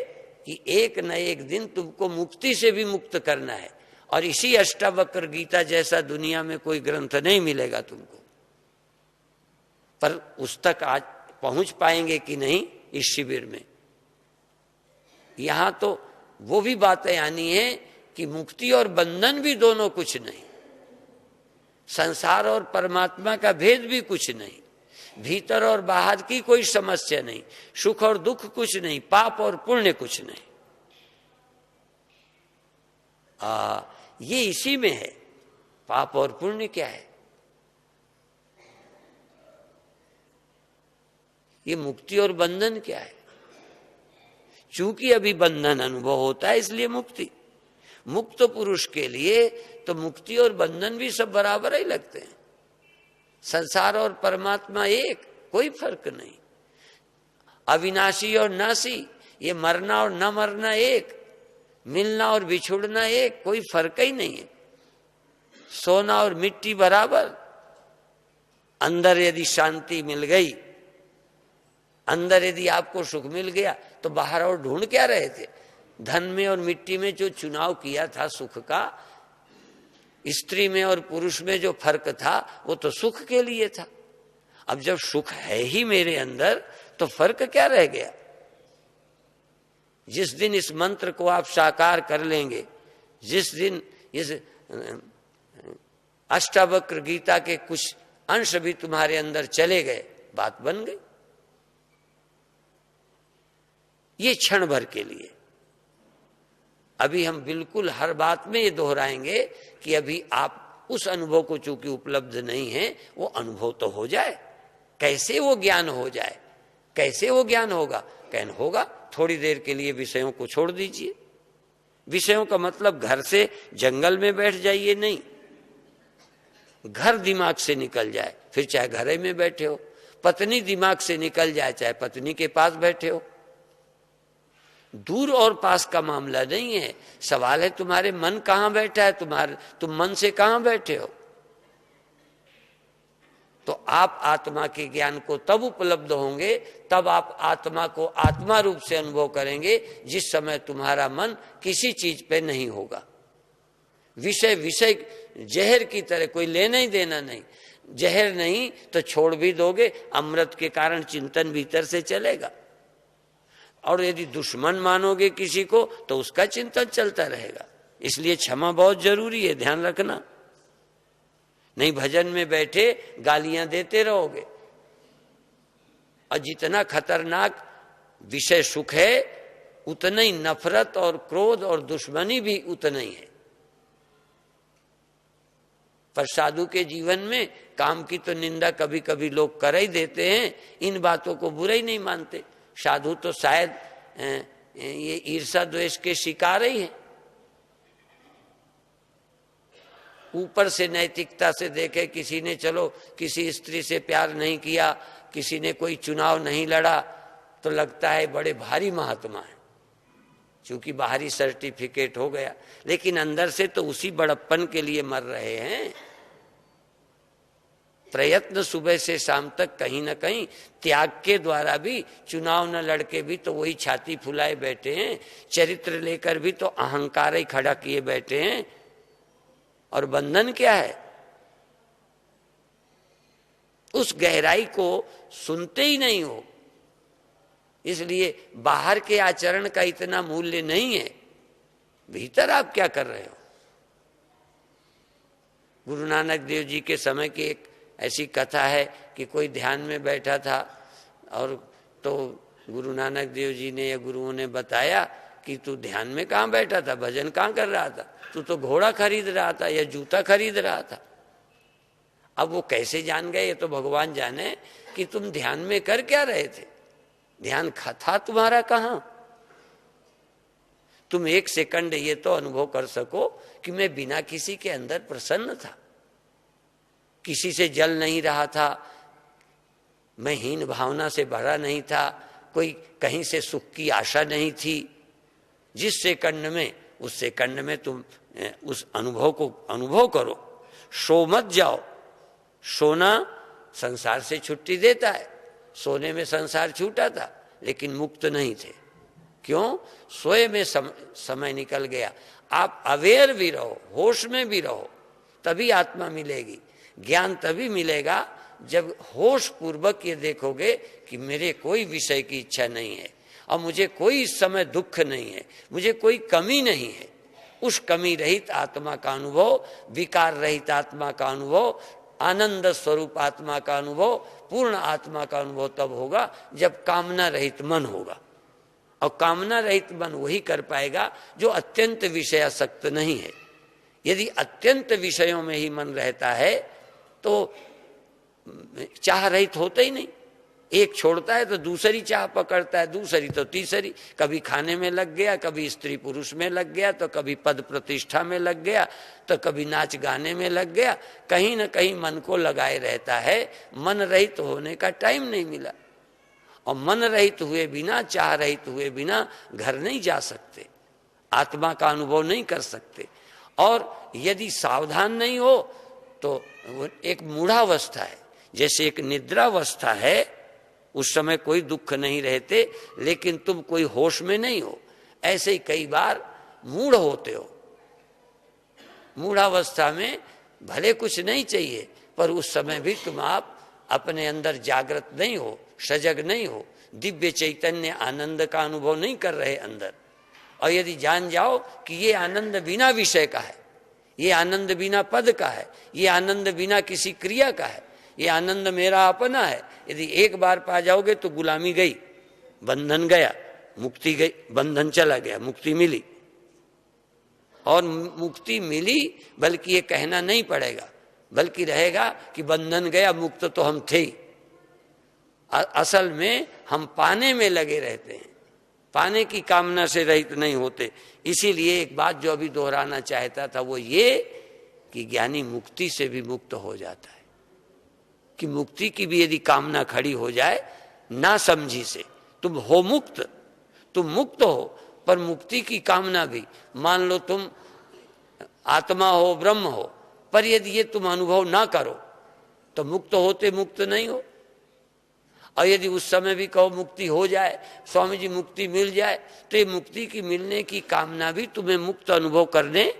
कि एक न एक दिन तुमको मुक्ति से भी मुक्त करना है, और इसी अष्टावक्र गीता जैसा दुनिया में कोई ग्रंथ नहीं मिलेगा तुमको। पर उस तक आज पहुंच पाएंगे कि नहीं इस शिविर में? यहां तो वो भी बातें आनी है कि मुक्ति और बंधन भी दोनों कुछ नहीं, संसार और परमात्मा का भेद भी कुछ नहीं। भीतर और बाहर की कोई समस्या नहीं, सुख और दुख कुछ नहीं, पाप और पुण्य कुछ नहीं। ये इसी में है। पाप और पुण्य क्या है? ये मुक्ति और बंधन क्या है? चूंकि अभी बंधन अनुभव होता है इसलिए मुक्ति। मुक्त पुरुष के लिए तो मुक्ति और बंधन भी सब बराबर ही लगते हैं। संसार और परमात्मा एक, कोई फर्क नहीं। अविनाशी और नाशी, ये मरना और न मरना एक, मिलना और बिछुड़ना एक, कोई फर्क ही नहीं है। सोना और मिट्टी बराबर। अंदर यदि शांति मिल गई, अंदर यदि आपको सुख मिल गया तो बाहर और ढूंढ क्या रहे थे? धन में और मिट्टी में जो चुनाव किया था सुख का, स्त्री में और पुरुष में जो फर्क था वो तो सुख के लिए था। अब जब सुख है ही मेरे अंदर तो फर्क क्या रह गया? जिस दिन इस मंत्र को आप साकार कर लेंगे, जिस दिन इस अष्टावक्र गीता के कुछ अंश भी तुम्हारे अंदर चले गए, बात बन गई। ये क्षण भर के लिए। अभी हम बिल्कुल हर बात में ये दोहराएंगे कि अभी आप उस अनुभव को चूंकि उपलब्ध नहीं है, वो अनुभव तो हो जाए। कैसे वो ज्ञान हो जाए? कैसे वो ज्ञान होगा? कहना होगा थोड़ी देर के लिए विषयों को छोड़ दीजिए। विषयों का मतलब घर से जंगल में बैठ जाइए नहीं, घर दिमाग से निकल जाए, फिर चाहे घर में बैठे हो। पत्नी दिमाग से निकल जाए, चाहे पत्नी के पास बैठे हो। दूर और पास का मामला नहीं है। सवाल है तुम्हारे मन कहां बैठा है, तुम मन से कहां बैठे हो। तो आप आत्मा के ज्ञान को तब उपलब्ध होंगे, तब आप आत्मा को आत्मा रूप से अनुभव करेंगे, जिस समय तुम्हारा मन किसी चीज पे नहीं होगा। विषय विषय जहर की तरह, कोई लेना ही देना नहीं। जहर नहीं तो छोड़ भी दोगे, अमृत के कारण चिंतन भीतर से चलेगा। और यदि दुश्मन मानोगे किसी को तो उसका चिंतन चलता रहेगा। इसलिए क्षमा बहुत जरूरी है, ध्यान रखना। नहीं भजन में बैठे गालियां देते रहोगे। और जितना खतरनाक विषय सुख है, उतना ही नफरत और क्रोध और दुश्मनी भी उतना ही है। पर साधु के जीवन में काम की तो निंदा कभी कभी लोग कर ही देते हैं, इन बातों को बुरा ही नहीं मानते। साधु तो शायद ये ईर्षा द्वेष के शिकार ही हैं। ऊपर से नैतिकता से देखे, किसी ने चलो किसी स्त्री से प्यार नहीं किया, किसी ने कोई चुनाव नहीं लड़ा, तो लगता है बड़े भारी महात्मा है, क्योंकि बाहरी सर्टिफिकेट हो गया। लेकिन अंदर से तो उसी बड़प्पन के लिए मर रहे हैं। प्रयत्न सुबह से शाम तक कहीं ना कहीं त्याग के द्वारा भी, चुनाव न लड़के भी तो वही छाती फुलाए बैठे हैं, चरित्र लेकर भी तो अहंकार ही खड़ा किए बैठे हैं। और बंधन क्या है? उस गहराई को सुनते ही नहीं हो। इसलिए बाहर के आचरण का इतना मूल्य नहीं है, भीतर आप क्या कर रहे हो। गुरु नानक देव जी के समय की एक ऐसी कथा है कि कोई ध्यान में बैठा था, और तो गुरु नानक देव जी ने या गुरुओं ने बताया कि तू ध्यान में कहाँ बैठा था, भजन कहाँ कर रहा था, तू तो घोड़ा खरीद रहा था या जूता खरीद रहा था। अब वो कैसे जान गए, ये तो भगवान जाने कि तुम ध्यान में कर क्या रहे थे। ध्यान था तुम्हारा कहाँ। तुम एक सेकंड ये तो अनुभव कर सको कि मैं बिना किसी के अंदर प्रसन्न था, किसी से जल नहीं रहा था, मैं हीन भावना से भरा नहीं था, कोई कहीं से सुख की आशा नहीं थी। जिस सेकंड में, उस सेकंड में तुम उस अनुभव को अनुभव करो। सो मत जाओ। सोना संसार से छुट्टी देता है, सोने में संसार छूटा था, लेकिन मुक्त नहीं थे। क्यों? सोए में समय निकल गया। आप अवेयर भी रहो, होश में भी रहो, तभी आत्मा मिलेगी। ज्ञान तभी मिलेगा जब होश पूर्वक ये देखोगे कि मेरे कोई विषय की इच्छा नहीं है और मुझे कोई इस समय दुख नहीं है, मुझे कोई कमी नहीं है। उस कमी रहित आत्मा का अनुभव, विकार रहित आत्मा का अनुभव आनंद स्वरूप आत्मा का अनुभव, पूर्ण आत्मा का अनुभव तब होगा जब कामना रहित मन होगा। और कामना रहित मन वही कर पाएगा जो अत्यंत विषयासक्त नहीं है। यदि अत्यंत विषयों में ही मन रहता है तो चाह रहित होता ही नहीं। एक छोड़ता है तो दूसरी चाह पकड़ता है, दूसरी तो तीसरी, कभी खाने में लग गया, कभी स्त्री पुरुष में लग गया, तो कभी पद प्रतिष्ठा में लग गया, तो कभी नाच गाने में लग गया। कहीं न कहीं मन को लगाए रहता है। मन रहित होने का टाइम नहीं मिला। और मन रहित हुए बिना, चाह रहित हुए बिना घर नहीं जा सकते, आत्मा का अनुभव नहीं कर सकते। और यदि सावधान नहीं हो तो एक मूढ़ावस्था है, जैसे एक निद्रावस्था है, उस समय कोई दुख नहीं रहते लेकिन तुम कोई होश में नहीं हो। ऐसे ही कई बार मूढ़ होते हो। मूढ़ावस्था में भले कुछ नहीं चाहिए पर उस समय भी तुम आप अपने अंदर जागृत नहीं हो, सजग नहीं हो, दिव्य चैतन्य आनंद का अनुभव नहीं कर रहे अंदर। और यदि जान जाओ कि ये आनंद बिना विषय का है, ये आनंद बिना पद का है, ये आनंद बिना किसी क्रिया का है, ये आनंद मेरा अपना है, यदि एक बार पा जाओगे तो गुलामी गई, बंधन गया, मुक्ति गई, बंधन चला गया, मुक्ति मिली। और मुक्ति मिली बल्कि ये कहना नहीं पड़ेगा, बल्कि रहेगा कि बंधन गया, मुक्त तो हम थे ही। असल में हम पाने में लगे रहते हैं, पाने की कामना से रहित नहीं होते। इसीलिए एक बात जो अभी दोहराना चाहता था वो ये कि ज्ञानी मुक्ति से भी मुक्त हो जाता है। कि मुक्ति की भी यदि कामना खड़ी हो जाए ना समझी से, तुम हो मुक्त, तुम मुक्त हो, पर मुक्ति की कामना भी, मान लो तुम आत्मा हो, ब्रह्म हो, पर यदि ये तुम अनुभव ना करो तो मुक्त होते मुक्त नहीं हो। और यदि उस समय भी कहो मुक्ति हो जाए, स्वामी जी मुक्ति मिल जाए, तो ये मुक्ति की मिलने की कामना भी तुम्हें मुक्त अनुभव करने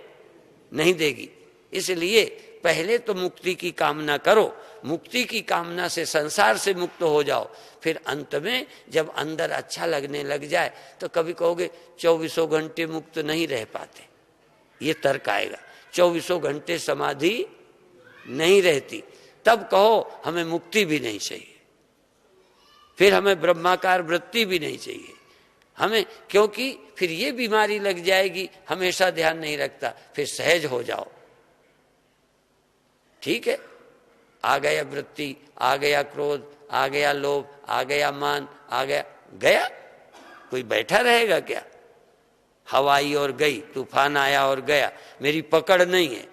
नहीं देगी। इसलिए पहले तो मुक्ति की कामना करो, मुक्ति की कामना से संसार से मुक्त हो जाओ, फिर अंत में जब अंदर अच्छा लगने लग जाए तो कभी कहोगे 24 घंटे मुक्त नहीं रह पाते, ये तर्क आएगा। 24 घंटे समाधि नहीं रहती, तब कहो हमें मुक्ति भी नहीं चाहिए, फिर हमें ब्रह्माकार वृत्ति भी नहीं चाहिए हमें, क्योंकि फिर ये बीमारी लग जाएगी, हमेशा ध्यान नहीं रखता। फिर सहज हो जाओ, ठीक है, आ गया वृत्ति, आ गया क्रोध, आ गया लोभ, आ गया मान, आ गया, गया, कोई बैठा रहेगा क्या? हवा आई और गई, तूफान आया और गया, मेरी पकड़ नहीं है।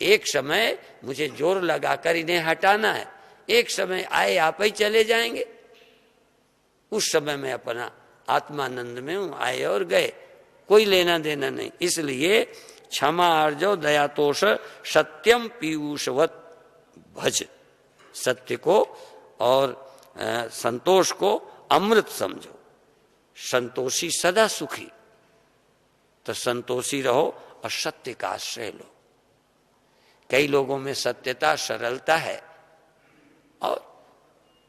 एक समय मुझे जोर लगाकर इन्हें हटाना है, एक समय आए आप ही चले जाएंगे। उस समय मैं अपना आत्मानंद में हूं, आए और गए, कोई लेना देना नहीं। इसलिए क्षमा आर्जव दयातोष सत्यम पीयूषवत भज, सत्य को और संतोष को अमृत समझो। संतोषी सदा सुखी, तो संतोषी रहो और सत्य का आश्रय लो। कई लोगों में सत्यता, सरलता है और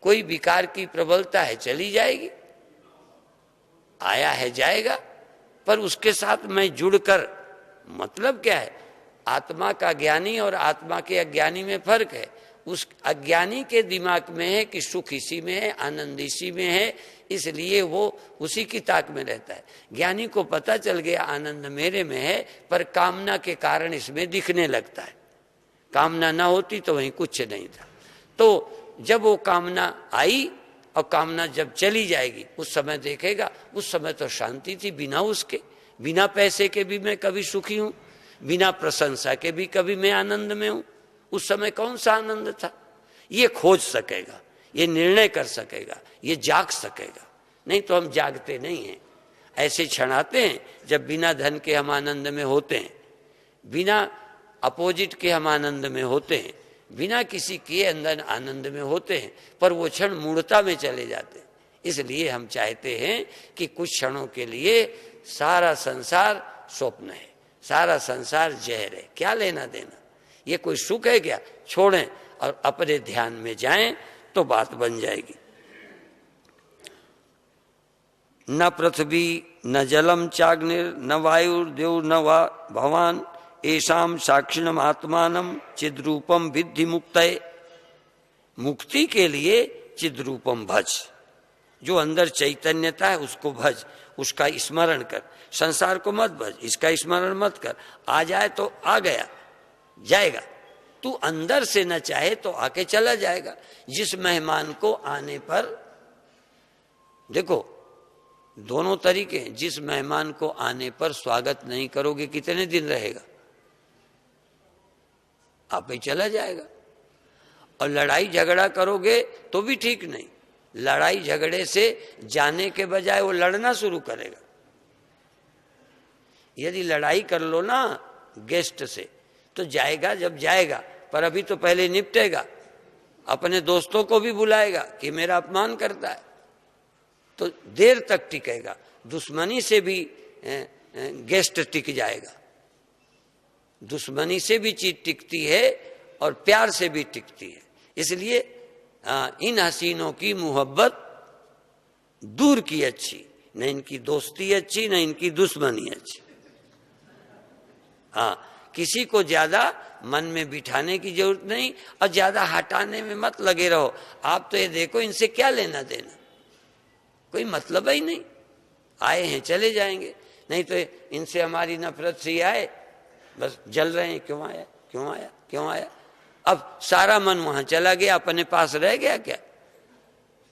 कोई विकार की प्रबलता है, चली जाएगी, आया है जाएगा, पर उसके साथ मैं जुड़कर, मतलब क्या है, आत्मा का ज्ञानी और आत्मा के अज्ञानी में फर्क है। उस अज्ञानी के दिमाग में है कि सुख इसी में है, आनंद इसी में है, इसलिए वो उसी की ताक में रहता है। ज्ञानी को पता चल गया आनंद मेरे में है, पर कामना के कारण इसमें दिखने लगता है। कामना ना होती तो वहीं कुछ नहीं था। तो जब वो कामना आई और कामना जब चली जाएगी, उस समय देखेगा उस समय तो शांति थी, बिना उसके, बिना पैसे के भी मैं कभी सुखी हूं, बिना प्रशंसा के भी कभी मैं आनंद में हूं। उस समय कौन सा आनंद था? ये खोज सकेगा, ये निर्णय कर सकेगा, ये जाग सकेगा। नहीं तो हम जागते नहीं हैं, ऐसे क्षण आते हैं जब बिना धन के हम आनंद में होते हैं, बिना अपोजिट के हम आनंद में होते हैं, बिना किसी के अंदर आनंद में होते हैं, पर वो क्षण मूढ़ता में चले जाते हैं। इसलिए हम चाहते हैं कि कुछ क्षणों के लिए सारा संसार स्वप्न है, सारा संसार जहर है, क्या लेना देना, ये कोई सुख है क्या? छोड़ें और अपने ध्यान में जाएं तो बात बन जाएगी। न पृथ्वी न जलम चाग्निर न वायुर्देव न वा भवान एषाम साक्षिणम आत्मानम चिद्रूपम विद्धि मुक्तये। मुक्ति के लिए चिद्रूपम भज, जो अंदर चैतन्यता है उसको भज, उसका स्मरण कर। संसार को मत भज, इसका स्मरण मत कर। आ जाए तो आ गया, जाएगा। तू अंदर से न चाहे तो आके चला जाएगा। जिस मेहमान को आने पर, देखो दोनों तरीके, जिस मेहमान को आने पर स्वागत नहीं करोगे कितने दिन रहेगा? आप ही चला जाएगा। और लड़ाई झगड़ा करोगे तो भी ठीक नहीं। लड़ाई झगड़े से जाने के बजाय वो लड़ना शुरू करेगा। यदि लड़ाई कर लो ना गेस्ट से तो जाएगा, जब जाएगा पर अभी तो पहले निपटेगा। अपने दोस्तों को भी बुलाएगा कि मेरा अपमान करता है, तो देर तक टिकेगा। दुश्मनी से भी गेस्ट टिक जाएगा। दुश्मनी से भी चीज टिकती है और प्यार से भी टिकती है। इसलिए इन हसीनों की मोहब्बत दूर की अच्छी, न इनकी दोस्ती अच्छी, न इनकी दुश्मनी अच्छी। हाँ, किसी को ज्यादा मन में बिठाने की जरूरत नहीं और ज्यादा हटाने में मत लगे रहो। आप तो ये देखो इनसे क्या लेना देना, कोई मतलब ही नहीं। आए हैं चले जाएंगे, नहीं तो इनसे हमारी नफरत सी आए, बस जल रहे हैं, क्यों आया क्यों आया क्यों आया। अब सारा मन वहां चला गया, अपने पास रह गया क्या?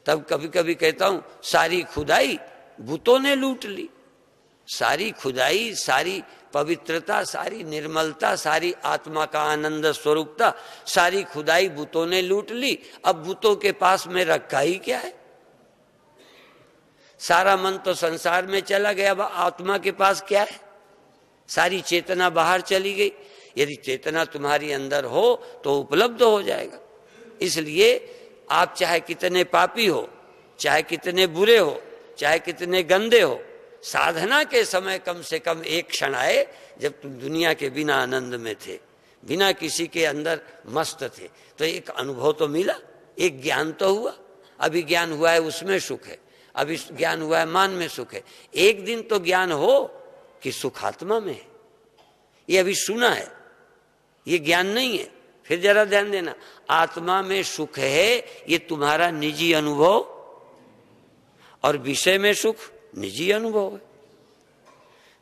तब कभी कभी कहता हूं सारी खुदाई भूतों ने लूट ली। सारी खुदाई, सारी पवित्रता, सारी निर्मलता, सारी आत्मा का आनंद स्वरूपता, सारी खुदाई भूतों ने लूट ली। अब भूतों के पास में रखा ही क्या है? सारा मन तो संसार में चला गया, अब आत्मा के पास क्या है? सारी चेतना बाहर चली गई। यदि चेतना तुम्हारी अंदर हो तो उपलब्ध हो जाएगा। इसलिए आप चाहे कितने पापी हो, चाहे कितने बुरे हो, चाहे कितने गंदे हो, साधना के समय कम से कम एक क्षण आए जब तुम दुनिया के बिना आनंद में थे, बिना किसी के अंदर मस्त थे, तो एक अनुभव तो मिला, एक ज्ञान तो हुआ। अभी ज्ञान हुआ है उसमें सुख है, अभी ज्ञान हुआ है मान में सुख है। एक दिन तो ज्ञान हो कि सुख आत्मा में है। ये अभी सुना है, ये ज्ञान नहीं है। फिर जरा ध्यान देना, आत्मा में सुख है ये तुम्हारा निजी अनुभव, और विषय में सुख निजी अनुभव है।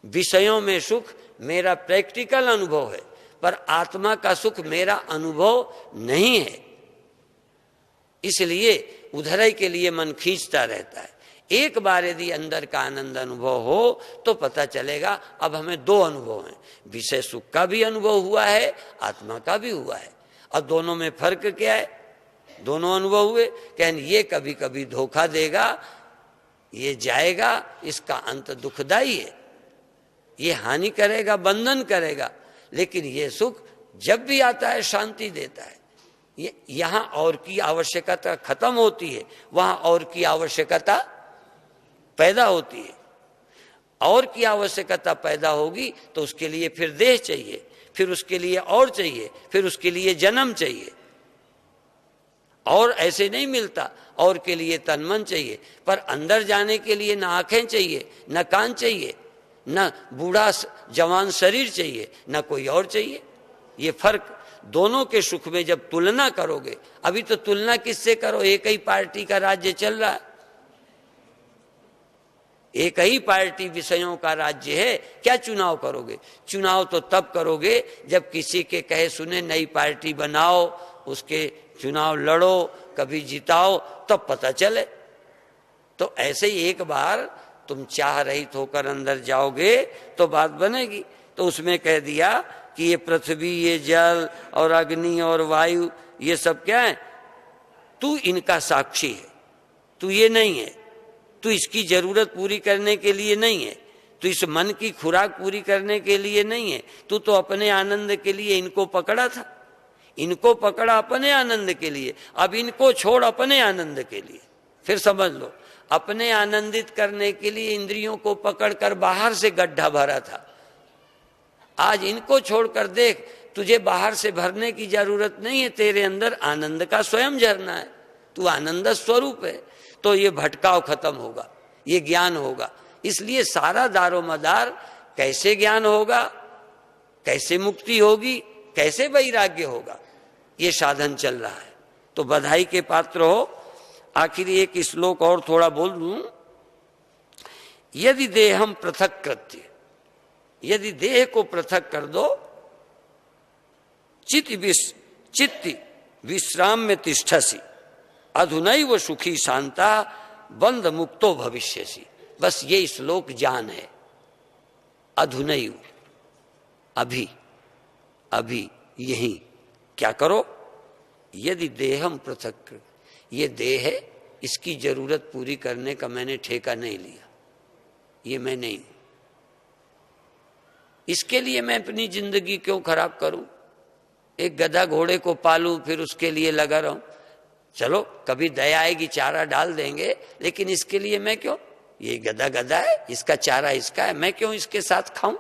विषयों में सुख मेरा प्रैक्टिकल अनुभव है, पर आत्मा का सुख मेरा अनुभव नहीं है। इसलिए उधर ही के लिए मन खींचता रहता है। एक बार यदि अंदर का आनंद अनुभव हो तो पता चलेगा अब हमें दो अनुभव हैं, विषय सुख का भी अनुभव हुआ है, आत्मा का भी हुआ है। और दोनों में फर्क क्या है? दोनों अनुभव हुए, कहन ये कभी कभी धोखा देगा, ये जाएगा, इसका अंत दुखदाई है, ये हानि करेगा, बंधन करेगा। लेकिन ये सुख जब भी आता है शांति देता है। ये यहां और की आवश्यकता खत्म होती है, वहां और की आवश्यकता पैदा होती है। और की आवश्यकता पैदा होगी तो उसके लिए फिर देह चाहिए, फिर उसके लिए और चाहिए, फिर उसके लिए जन्म चाहिए। और ऐसे नहीं मिलता, और के लिए तन मन चाहिए, पर अंदर जाने के लिए न आंखें चाहिए, न कान चाहिए, न बूढ़ा जवान शरीर चाहिए, न कोई और चाहिए। ये फर्क दोनों के सुख में जब तुलना करोगे, अभी तो तुलना किससे करो? एक ही पार्टी का राज्य चल रहा है, एक ही पार्टी विषयों का राज्य है, क्या चुनाव करोगे? चुनाव तो तब करोगे जब किसी के कहे सुने नई पार्टी बनाओ, उसके चुनाव लड़ो, कभी जिताओ, तब पता चले। तो ऐसे ही एक बार तुम चाह रहित होकर अंदर जाओगे तो बात बनेगी। तो उसमें कह दिया कि ये पृथ्वी, ये जल और अग्नि और वायु, ये सब क्या है? तू इनका साक्षी है, तू ये नहीं है, तू इसकी जरूरत पूरी करने के लिए नहीं है, तू इस मन की खुराक पूरी करने के लिए नहीं है, तू तो अपने आनंद के लिए इनको पकड़ा था, इनको पकड़ा अपने आनंद के लिए, अब इनको छोड़ अपने आनंद के लिए। फिर समझ लो, अपने आनंदित करने के लिए इंद्रियों को पकड़कर बाहर से गड्ढा भरा था, आज इनको छोड़कर देख, तुझे बाहर से भरने की जरूरत नहीं है, तेरे अंदर आनंद का स्वयं झरना है, तू आनंद स्वरूप है। तो ये भटकाव खत्म होगा, ये ज्ञान होगा। इसलिए सारा दारोमदार कैसे ज्ञान होगा? कैसे मुक्ति होगी, कैसे वैराग्य होगा, ये साधन चल रहा है। तो बधाई के पात्र हो। आखिर एक श्लोक और थोड़ा बोल दूं। यदि देहम पृथक कृत्य, यदि देह को पृथक कर दो, चित्ति विश्राम में तिष्ठसी, अधुनैव सुखी शांता बंध मुक्तो भविष्यसि। बस ये श्लोक जान है। अधुनैव, अभी, अभी यही क्या करो। यदि देहम पृथक, ये देह है, इसकी जरूरत पूरी करने का मैंने ठेका नहीं लिया, ये मैं नहीं हूं। इसके लिए मैं अपनी जिंदगी क्यों खराब करूं। एक गधा घोड़े को पालूं, फिर उसके लिए लगा रहूं। चलो कभी दया आएगी, चारा डाल देंगे, लेकिन इसके लिए मैं क्यों, ये गधा गधा है, इसका चारा इसका है, मैं क्यों इसके साथ खाऊं।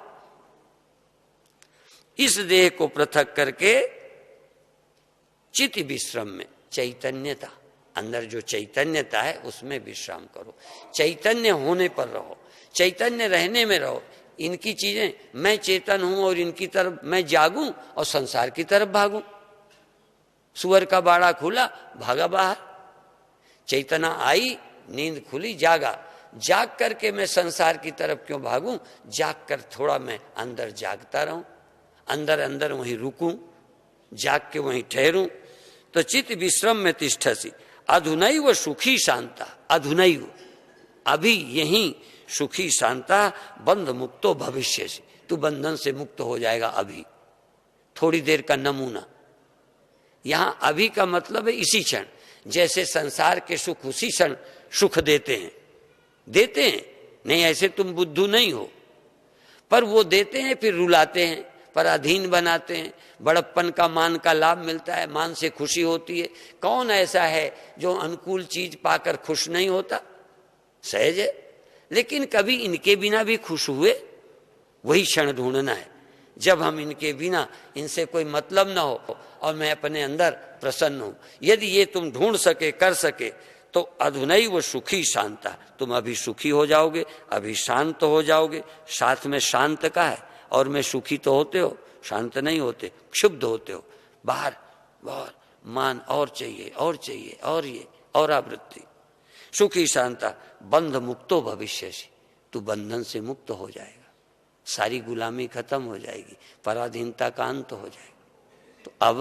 इस देह को पृथक करके चित्त विश्राम में, चैतन्यता, अंदर जो चैतन्यता है उसमें विश्राम करो। चैतन्य होने पर रहो, चैतन्य रहने में रहो। इनकी चीजें, मैं चेतन हूं और इनकी तरफ मैं जागूं और संसार की तरफ भागूं। सुअर का बाड़ा खुला, भागा बाहर। चैतना आई, नींद खुली, जागा। जाग करके मैं संसार की तरफ क्यों भागूं। जाग कर थोड़ा मैं अंदर जागता रहूं, अंदर अंदर वहीं रुकूं, जाग के वहीं ठहरूं। तो चित्त विश्रम में तिष्ठसी, अधुनैव सुखी शांता, अधुनैव, अभी यहीं सुखी शांता बंध मुक्तो भविष्यसि। तू बंधन से मुक्त हो जाएगा अभी। थोड़ी देर का नमूना यहां। अभी का मतलब है इसी क्षण। जैसे संसार के सुख उसी क्षण सुख देते हैं, देते हैं, नहीं ऐसे तुम बुद्धू नहीं हो, पर वो देते हैं फिर रुलाते हैं, पराधीन बनाते हैं। बड़प्पन का, मान का लाभ मिलता है, मान से खुशी होती है। कौन ऐसा है जो अनुकूल चीज पाकर खुश नहीं होता। सहज है। लेकिन कभी इनके बिना भी खुश हुए, वही क्षण ढूंढना है जब हम इनके बिना, इनसे कोई मतलब ना हो और मैं अपने अंदर प्रसन्न हूं। यदि ये तुम ढूंढ सके, कर सके, तो अधुनैव सुखी शांता, तुम अभी सुखी हो जाओगे, अभी शांत हो जाओगे। साथ में शांत का है, और में सुखी तो होते हो, शांत नहीं होते, क्षुब्ध होते हो। बाहर बहुत मान और चाहिए, और चाहिए, और ये और आवृत्ति। सुखी शांता बंध मुक्तो भविष्यसि, तू बंधन से मुक्त हो जाएगा। सारी गुलामी खत्म हो जाएगी, पराधीनता का अंत हो जाएगा। तो अब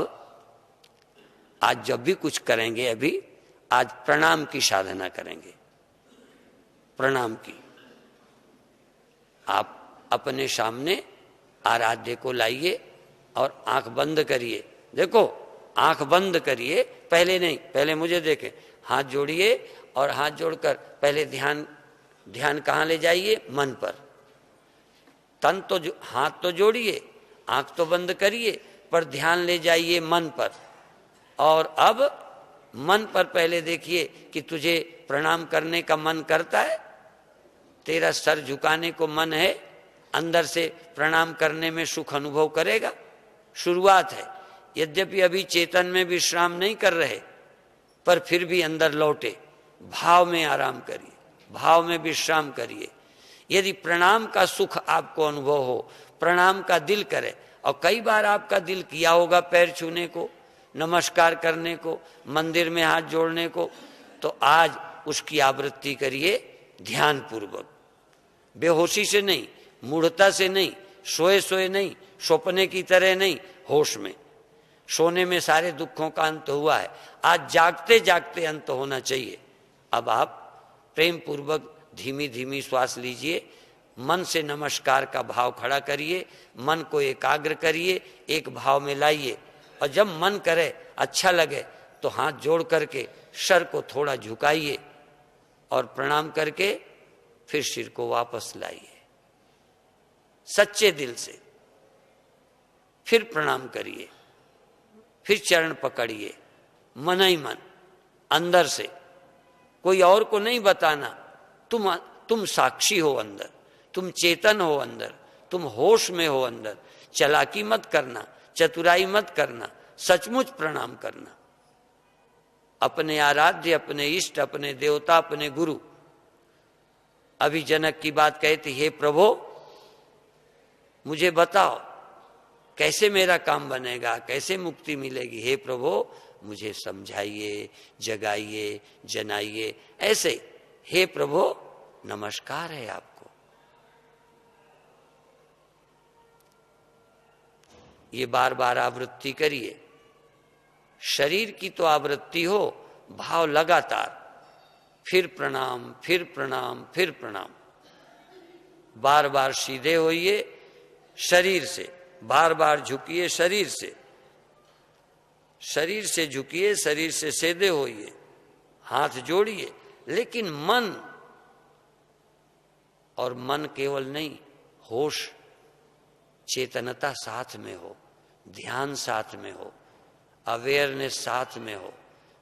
आज जब भी कुछ करेंगे, अभी आज प्रणाम की साधना करेंगे। प्रणाम की आप अपने सामने आराध्य को लाइए और आंख बंद करिए। देखो आंख बंद करिए, पहले नहीं, पहले मुझे देखें। हाथ जोड़िए और हाथ जोड़कर पहले ध्यान कहाँ ले जाइए, मन पर। तन तो हाथ तो जोड़िए, आंख तो बंद करिए, पर ध्यान ले जाइए मन पर। और अब मन पर पहले देखिए कि तुझे प्रणाम करने का मन करता है, तेरा सर झुकाने को मन है, अंदर से प्रणाम करने में सुख अनुभव करेगा। शुरुआत है। यद्यपि अभी चेतन में विश्राम नहीं कर रहे, पर फिर भी अंदर लौटे, भाव में आराम करिए, भाव में विश्राम करिए। यदि प्रणाम का सुख आपको अनुभव हो, प्रणाम का दिल करे, और कई बार आपका दिल किया होगा पैर छूने को, नमस्कार करने को, मंदिर में हाथ जोड़ने को, तो आज उसकी आवृत्ति करिए ध्यान पूर्वक। बेहोशी से नहीं, मूढ़ता से नहीं, सोए सोए नहीं, सपने की तरह नहीं, होश में। सोने में सारे दुखों का अंत हुआ है, आज जागते जागते अंत होना चाहिए। अब आप प्रेम पूर्वक धीमी धीमी श्वास लीजिए, मन से नमस्कार का भाव खड़ा करिए, मन को एकाग्र करिए, एक भाव में लाइए। और जब मन करे, अच्छा लगे, तो हाथ जोड़ करके सर को थोड़ा झुकाइए और प्रणाम करके फिर सिर को वापस लाइए सच्चे दिल से। फिर प्रणाम करिए, फिर चरण पकड़िए, मन ही मन, अंदर से। कोई और को नहीं बताना, तुम साक्षी हो अंदर, तुम चेतन हो अंदर, तुम होश में हो अंदर। चालाकी मत करना, चतुराई मत करना, सचमुच प्रणाम करना। अपने आराध्य, अपने इष्ट, अपने देवता, अपने गुरु। अभी जनक की बात कहती, हे प्रभु मुझे बताओ कैसे मेरा काम बनेगा, कैसे मुक्ति मिलेगी? हे प्रभु मुझे समझाइए, जगाइए, जनाइए। ऐसे हे प्रभु नमस्कार है आपको। ये बार बार आवृत्ति करिए। शरीर की तो आवृत्ति हो, भाव लगातार, फिर प्रणाम, फिर प्रणाम, फिर प्रणाम। बार बार सीधे होइए शरीर से, बार बार झुकिए शरीर से झुकिए, शरीर से सीधे होइए, हाथ जोड़िए। लेकिन मन, और मन केवल नहीं, होश, चेतनता साथ में हो, ध्यान साथ में हो, अवेयरनेस साथ में हो,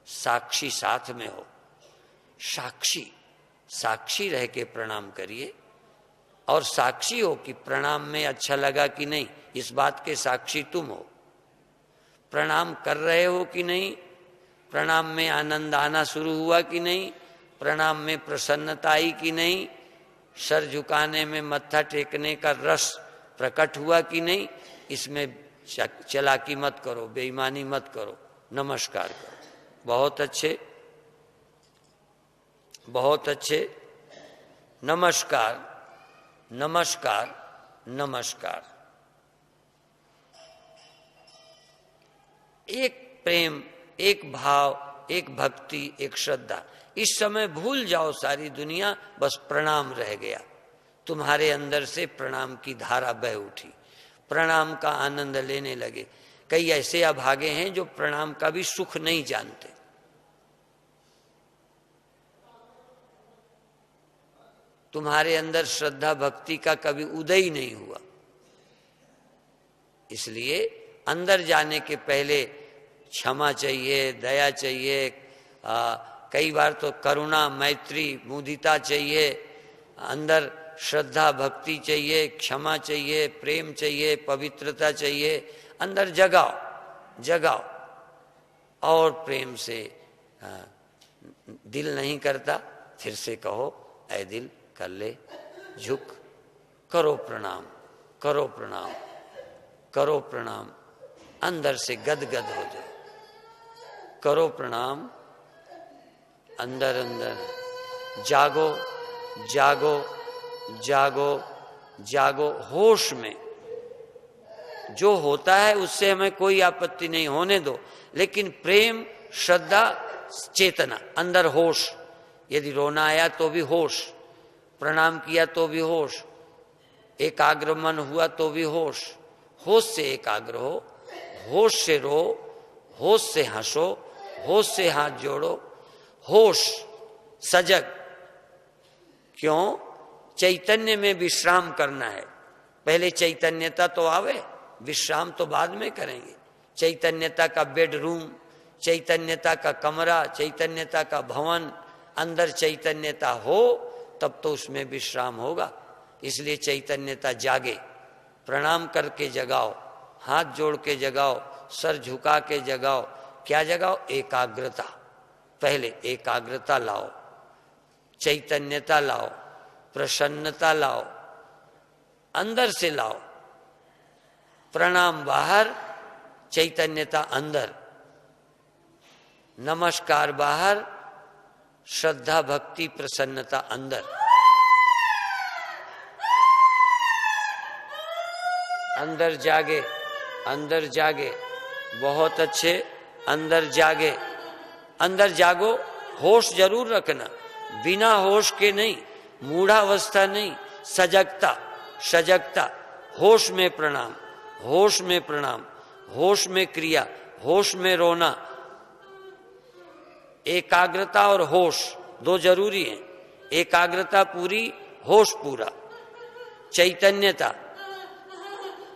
साक्षी साथ में हो। साक्षी रह के प्रणाम करिए, और साक्षी हो कि प्रणाम में अच्छा लगा कि नहीं, इस बात के साक्षी तुम हो। प्रणाम कर रहे हो कि नहीं, प्रणाम में आनंद आना शुरू हुआ कि नहीं, प्रणाम में प्रसन्नता आई कि नहीं, सर झुकाने में, मत्था टेकने का रस प्रकट हुआ कि नहीं, इसमें चालाकी मत करो, बेईमानी मत करो, नमस्कार करो। बहुत अच्छे, बहुत अच्छे। नमस्कार, नमस्कार, नमस्कार। एक प्रेम, एक भाव, एक भक्ति, एक श्रद्धा। इस समय भूल जाओ सारी दुनिया, बस प्रणाम रह गया। तुम्हारे अंदर से प्रणाम की धारा बह उठी, प्रणाम का आनंद लेने लगे। कई ऐसे अभागे हैं जो प्रणाम का भी सुख नहीं जानते। तुम्हारे अंदर श्रद्धा भक्ति का कभी उदय ही नहीं हुआ। इसलिए अंदर जाने के पहले क्षमा चाहिए, दया चाहिए, कई बार तो करुणा, मैत्री, मुदिता चाहिए। अंदर श्रद्धा भक्ति चाहिए, क्षमा चाहिए, प्रेम चाहिए, पवित्रता चाहिए। अंदर जगाओ और प्रेम से। दिल नहीं करता, फिर से कहो, ऐ दिल कर ले झुक, करो प्रणाम, करो प्रणाम, करो प्रणाम। अंदर से गदगद हो जाओ, करो प्रणाम। अंदर जागो, जागो, जागो, जागो। होश में जो होता है उससे हमें कोई आपत्ति नहीं, होने दो। लेकिन प्रेम, श्रद्धा, चेतना, अंदर होश। यदि रोना आया तो भी होश, प्रणाम किया तो भी होश, एकाग्र मन हुआ तो भी होश। होश से एकाग्र हो, होश से रो, होश से हंसो, होश से हाथ जोड़ो। होश, सजग। क्यों? चैतन्य में विश्राम करना है। पहले चैतन्यता तो आवे, विश्राम तो बाद में करेंगे। चैतन्यता का बेडरूम, चैतन्यता का कमरा, चैतन्यता का भवन, अंदर चैतन्यता हो तब तो उसमें विश्राम होगा। इसलिए चैतन्यता जागे, प्रणाम करके जगाओ, हाथ जोड़ के जगाओ, सर झुका के जगाओ। क्या जगाओ? एकाग्रता। पहले एकाग्रता लाओ, चैतन्यता लाओ, प्रसन्नता लाओ, अंदर से लाओ। प्रणाम बाहर, चैतन्यता अंदर। नमस्कार बाहर, श्रद्धा भक्ति प्रसन्नता अंदर। अंदर जागे, अंदर जागे। बहुत अच्छे, अंदर जागे, अंदर जागो। होश जरूर रखना, बिना होश के नहीं, मूढ़ावस्था नहीं, सजगता, सजगता। होश में प्रणाम, होश में प्रणाम, होश में क्रिया, होश में रोना। एकाग्रता और होश दो जरूरी हैं। एकाग्रता पूरी, होश पूरा। चैतन्यता,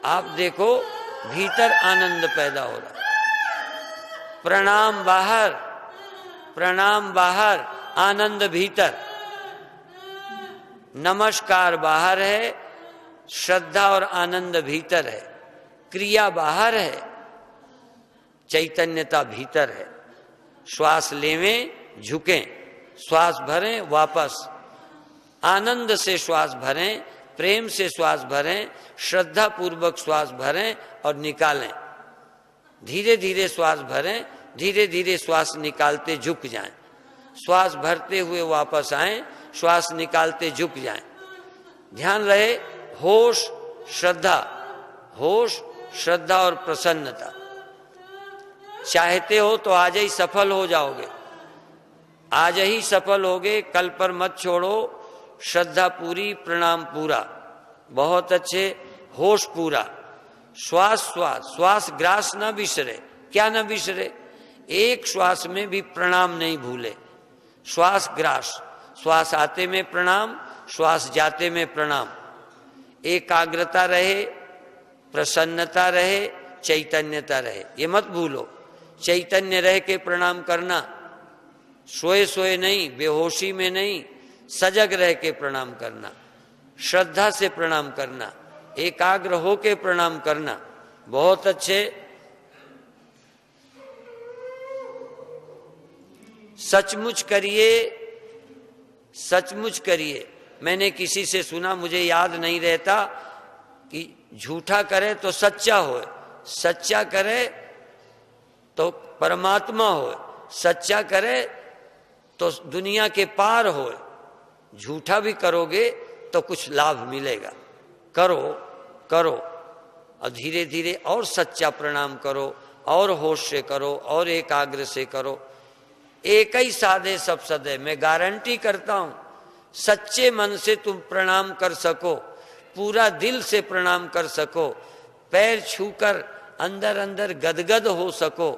आप देखो भीतर आनंद पैदा हो रहा है। प्रणाम बाहर, प्रणाम बाहर, आनंद भीतर। नमस्कार बाहर है, श्रद्धा और आनंद भीतर है। क्रिया बाहर है, चैतन्यता भीतर है। श्वास लेवें, झुकें, श्वास भरें, वापस। आनंद से श्वास भरें, प्रेम से श्वास भरें, श्रद्धा पूर्वक श्वास भरें और निकालें। धीरे धीरे श्वास भरें, धीरे धीरे श्वास निकालते झुक जाएं। श्वास भरते हुए वापस आएं, श्वास निकालते झुक जाएं। ध्यान रहे होश श्रद्धा, होश श्रद्धा और प्रसन्नता। चाहते हो तो आज ही सफल हो जाओगे, आज ही सफल होगे, कल पर मत छोड़ो। श्रद्धा पूरी, प्रणाम पूरा, बहुत अच्छे, होश पूरा। श्वास श्वास श्वास ग्रास न बिसरे। क्या न बिसरे? एक श्वास में भी प्रणाम नहीं भूले। श्वास ग्रास, श्वास आते में प्रणाम, श्वास जाते में प्रणाम। एकाग्रता रहे, प्रसन्नता रहे, चैतन्यता रहे, ये मत भूलो। चैतन्य रह के प्रणाम करना, सोए सोए नहीं, बेहोशी में नहीं, सजग रह के प्रणाम करना, श्रद्धा से प्रणाम करना, एकाग्र हो के प्रणाम करना। बहुत अच्छे। सचमुच करिए, सचमुच करिए। मैंने किसी से सुना, मुझे याद नहीं रहता, कि झूठा करे तो सच्चा हो, सच्चा करे तो परमात्मा हो, सच्चा करे तो दुनिया के पार हो। झूठा भी करोगे तो कुछ लाभ मिलेगा। करो करो और धीरे धीरे और सच्चा प्रणाम करो, और होश से करो, और एकाग्र से करो। एक ही साधे सब सदे। मैं गारंटी करता हूं, सच्चे मन से तुम प्रणाम कर सको, पूरा दिल से प्रणाम कर सको, पैर छूकर अंदर अंदर गदगद हो सको,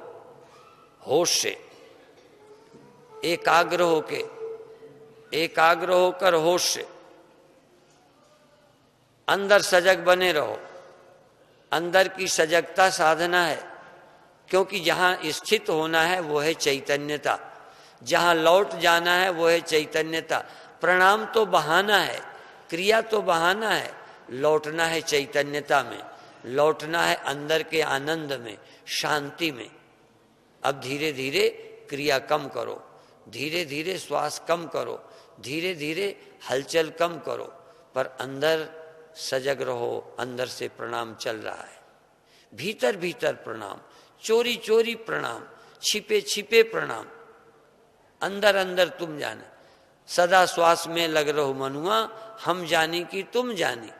होश से एकाग्र होके, एकाग्र होकर होश से अंदर सजग बने रहो। अंदर की सजगता साधना है, क्योंकि जहां स्थित होना है वो है चैतन्यता, जहां लौट जाना है वो है चैतन्यता। प्रणाम तो बहाना है, क्रिया तो बहाना है, लौटना है चैतन्यता में, लौटना है अंदर के आनंद में, शांति में। अब धीरे धीरे क्रिया कम करो, धीरे धीरे श्वास कम करो, धीरे धीरे हलचल कम करो, पर अंदर सजग रहो। अंदर से प्रणाम चल रहा है, भीतर भीतर प्रणाम, चोरी चोरी प्रणाम, छिपे छिपे प्रणाम, अंदर अंदर तुम जाने। सदा श्वास में लग रहो मनुआ, हम जानी कि तुम जानी,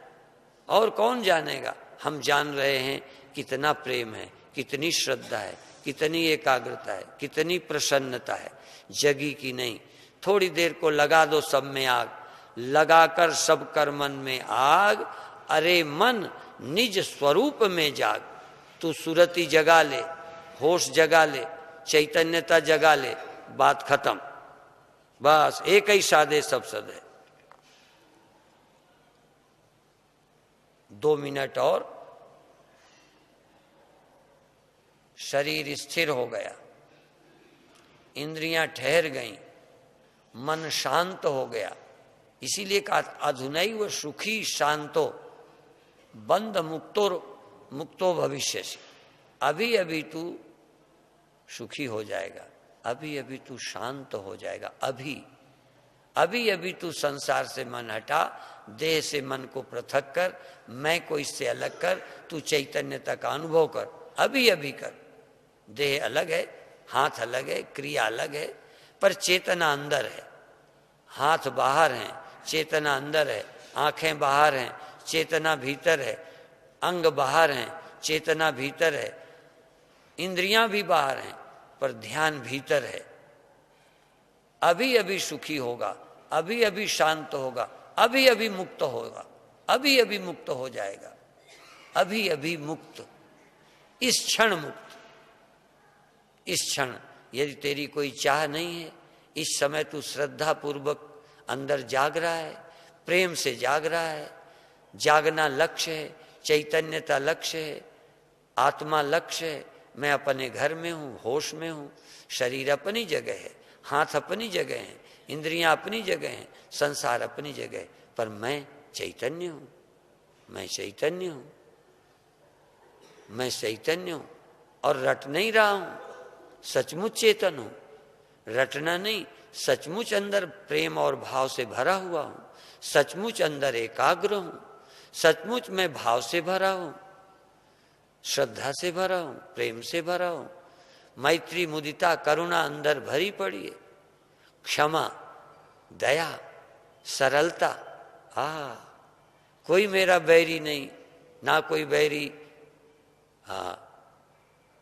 और कौन जानेगा। हम जान रहे हैं कितना प्रेम है, कितनी श्रद्धा है, कितनी एकाग्रता है, कितनी प्रसन्नता है। जगी कि नहीं। थोड़ी देर को लगा दो सब में आग, लगाकर सब कर मन में आग। अरे मन निज स्वरूप में जाग। तू सुरती जगा ले, होश जगा ले, चैतन्यता जगा ले, बात खत्म। बस एक ही साधे सब सद है। 2 मिनट और। शरीर स्थिर हो गया, इंद्रियां ठहर गईं, मन शांत हो गया। इसीलिए कहा अधुनैव सुखी शांतो बंध मुक्तो मुक्तो भविष्य से। अभी अभी तू सुखी हो जाएगा, अभी अभी तू शांत हो जाएगा। अभी अभी अभी तू संसार से मन हटा, देह से मन को पृथक कर, मैं को इससे अलग कर, तू चैतन्यता का अनुभव कर। अभी अभी कर। देह अलग है, हाथ अलग है, क्रिया अलग है, पर चेतना अंदर है। हाथ बाहर हैं, चेतना अंदर है। आंखें बाहर हैं, चेतना भीतर है। अंग बाहर हैं, चेतना भीतर है। इंद्रियां भी बाहर हैं, पर ध्यान भीतर है। अभी अभी सुखी होगा, अभी अभी शांत होगा, अभी अभी मुक्त होगा, अभी अभी मुक्त हो जाएगा, अभी अभी मुक्त, इस क्षण मुक्त। इस क्षण यदि तेरी कोई चाह नहीं है, इस समय तू श्रद्धा पूर्वक अंदर जाग रहा है, प्रेम से जाग रहा है। जागना लक्ष्य है, चैतन्यता लक्ष्य है, आत्मा लक्ष्य है। मैं अपने घर में हूं, होश में हूं, शरीर अपनी जगह है, हाथ अपनी जगह है, इंद्रियां अपनी जगह हैं, संसार अपनी जगह है, पर मैं चैतन्य हूं, मैं चैतन्य हूं, मैं चैतन्य हूं। और रट नहीं रहा हूं, सचमुच चेतन हूं। रटना नहीं, सचमुच अंदर प्रेम और भाव से भरा हुआ हूं, सचमुच अंदर एकाग्र हूं। सचमुच मैं भाव से भरा हूं, श्रद्धा से भरा हूं, प्रेम से भरा हूं, मैत्री मुदिता करुणा अंदर भरी पड़ी है, क्षमा दया सरलता, कोई मेरा बैरी नहीं, ना कोई बैरी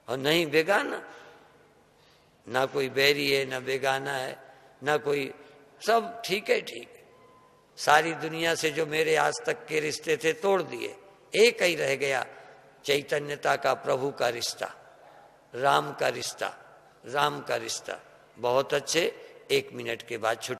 और नहीं बेगाना, ना कोई बैरी है ना बेगाना है, ना कोई, सब ठीक है, ठीक है। सारी दुनिया से जो मेरे आज तक के रिश्ते थे तोड़ दिए, एक ही रह गया, चैतन्यता का, प्रभु का रिश्ता, राम का रिश्ता, राम का रिश्ता। बहुत अच्छे, 1 मिनट के बाद छुट्टी।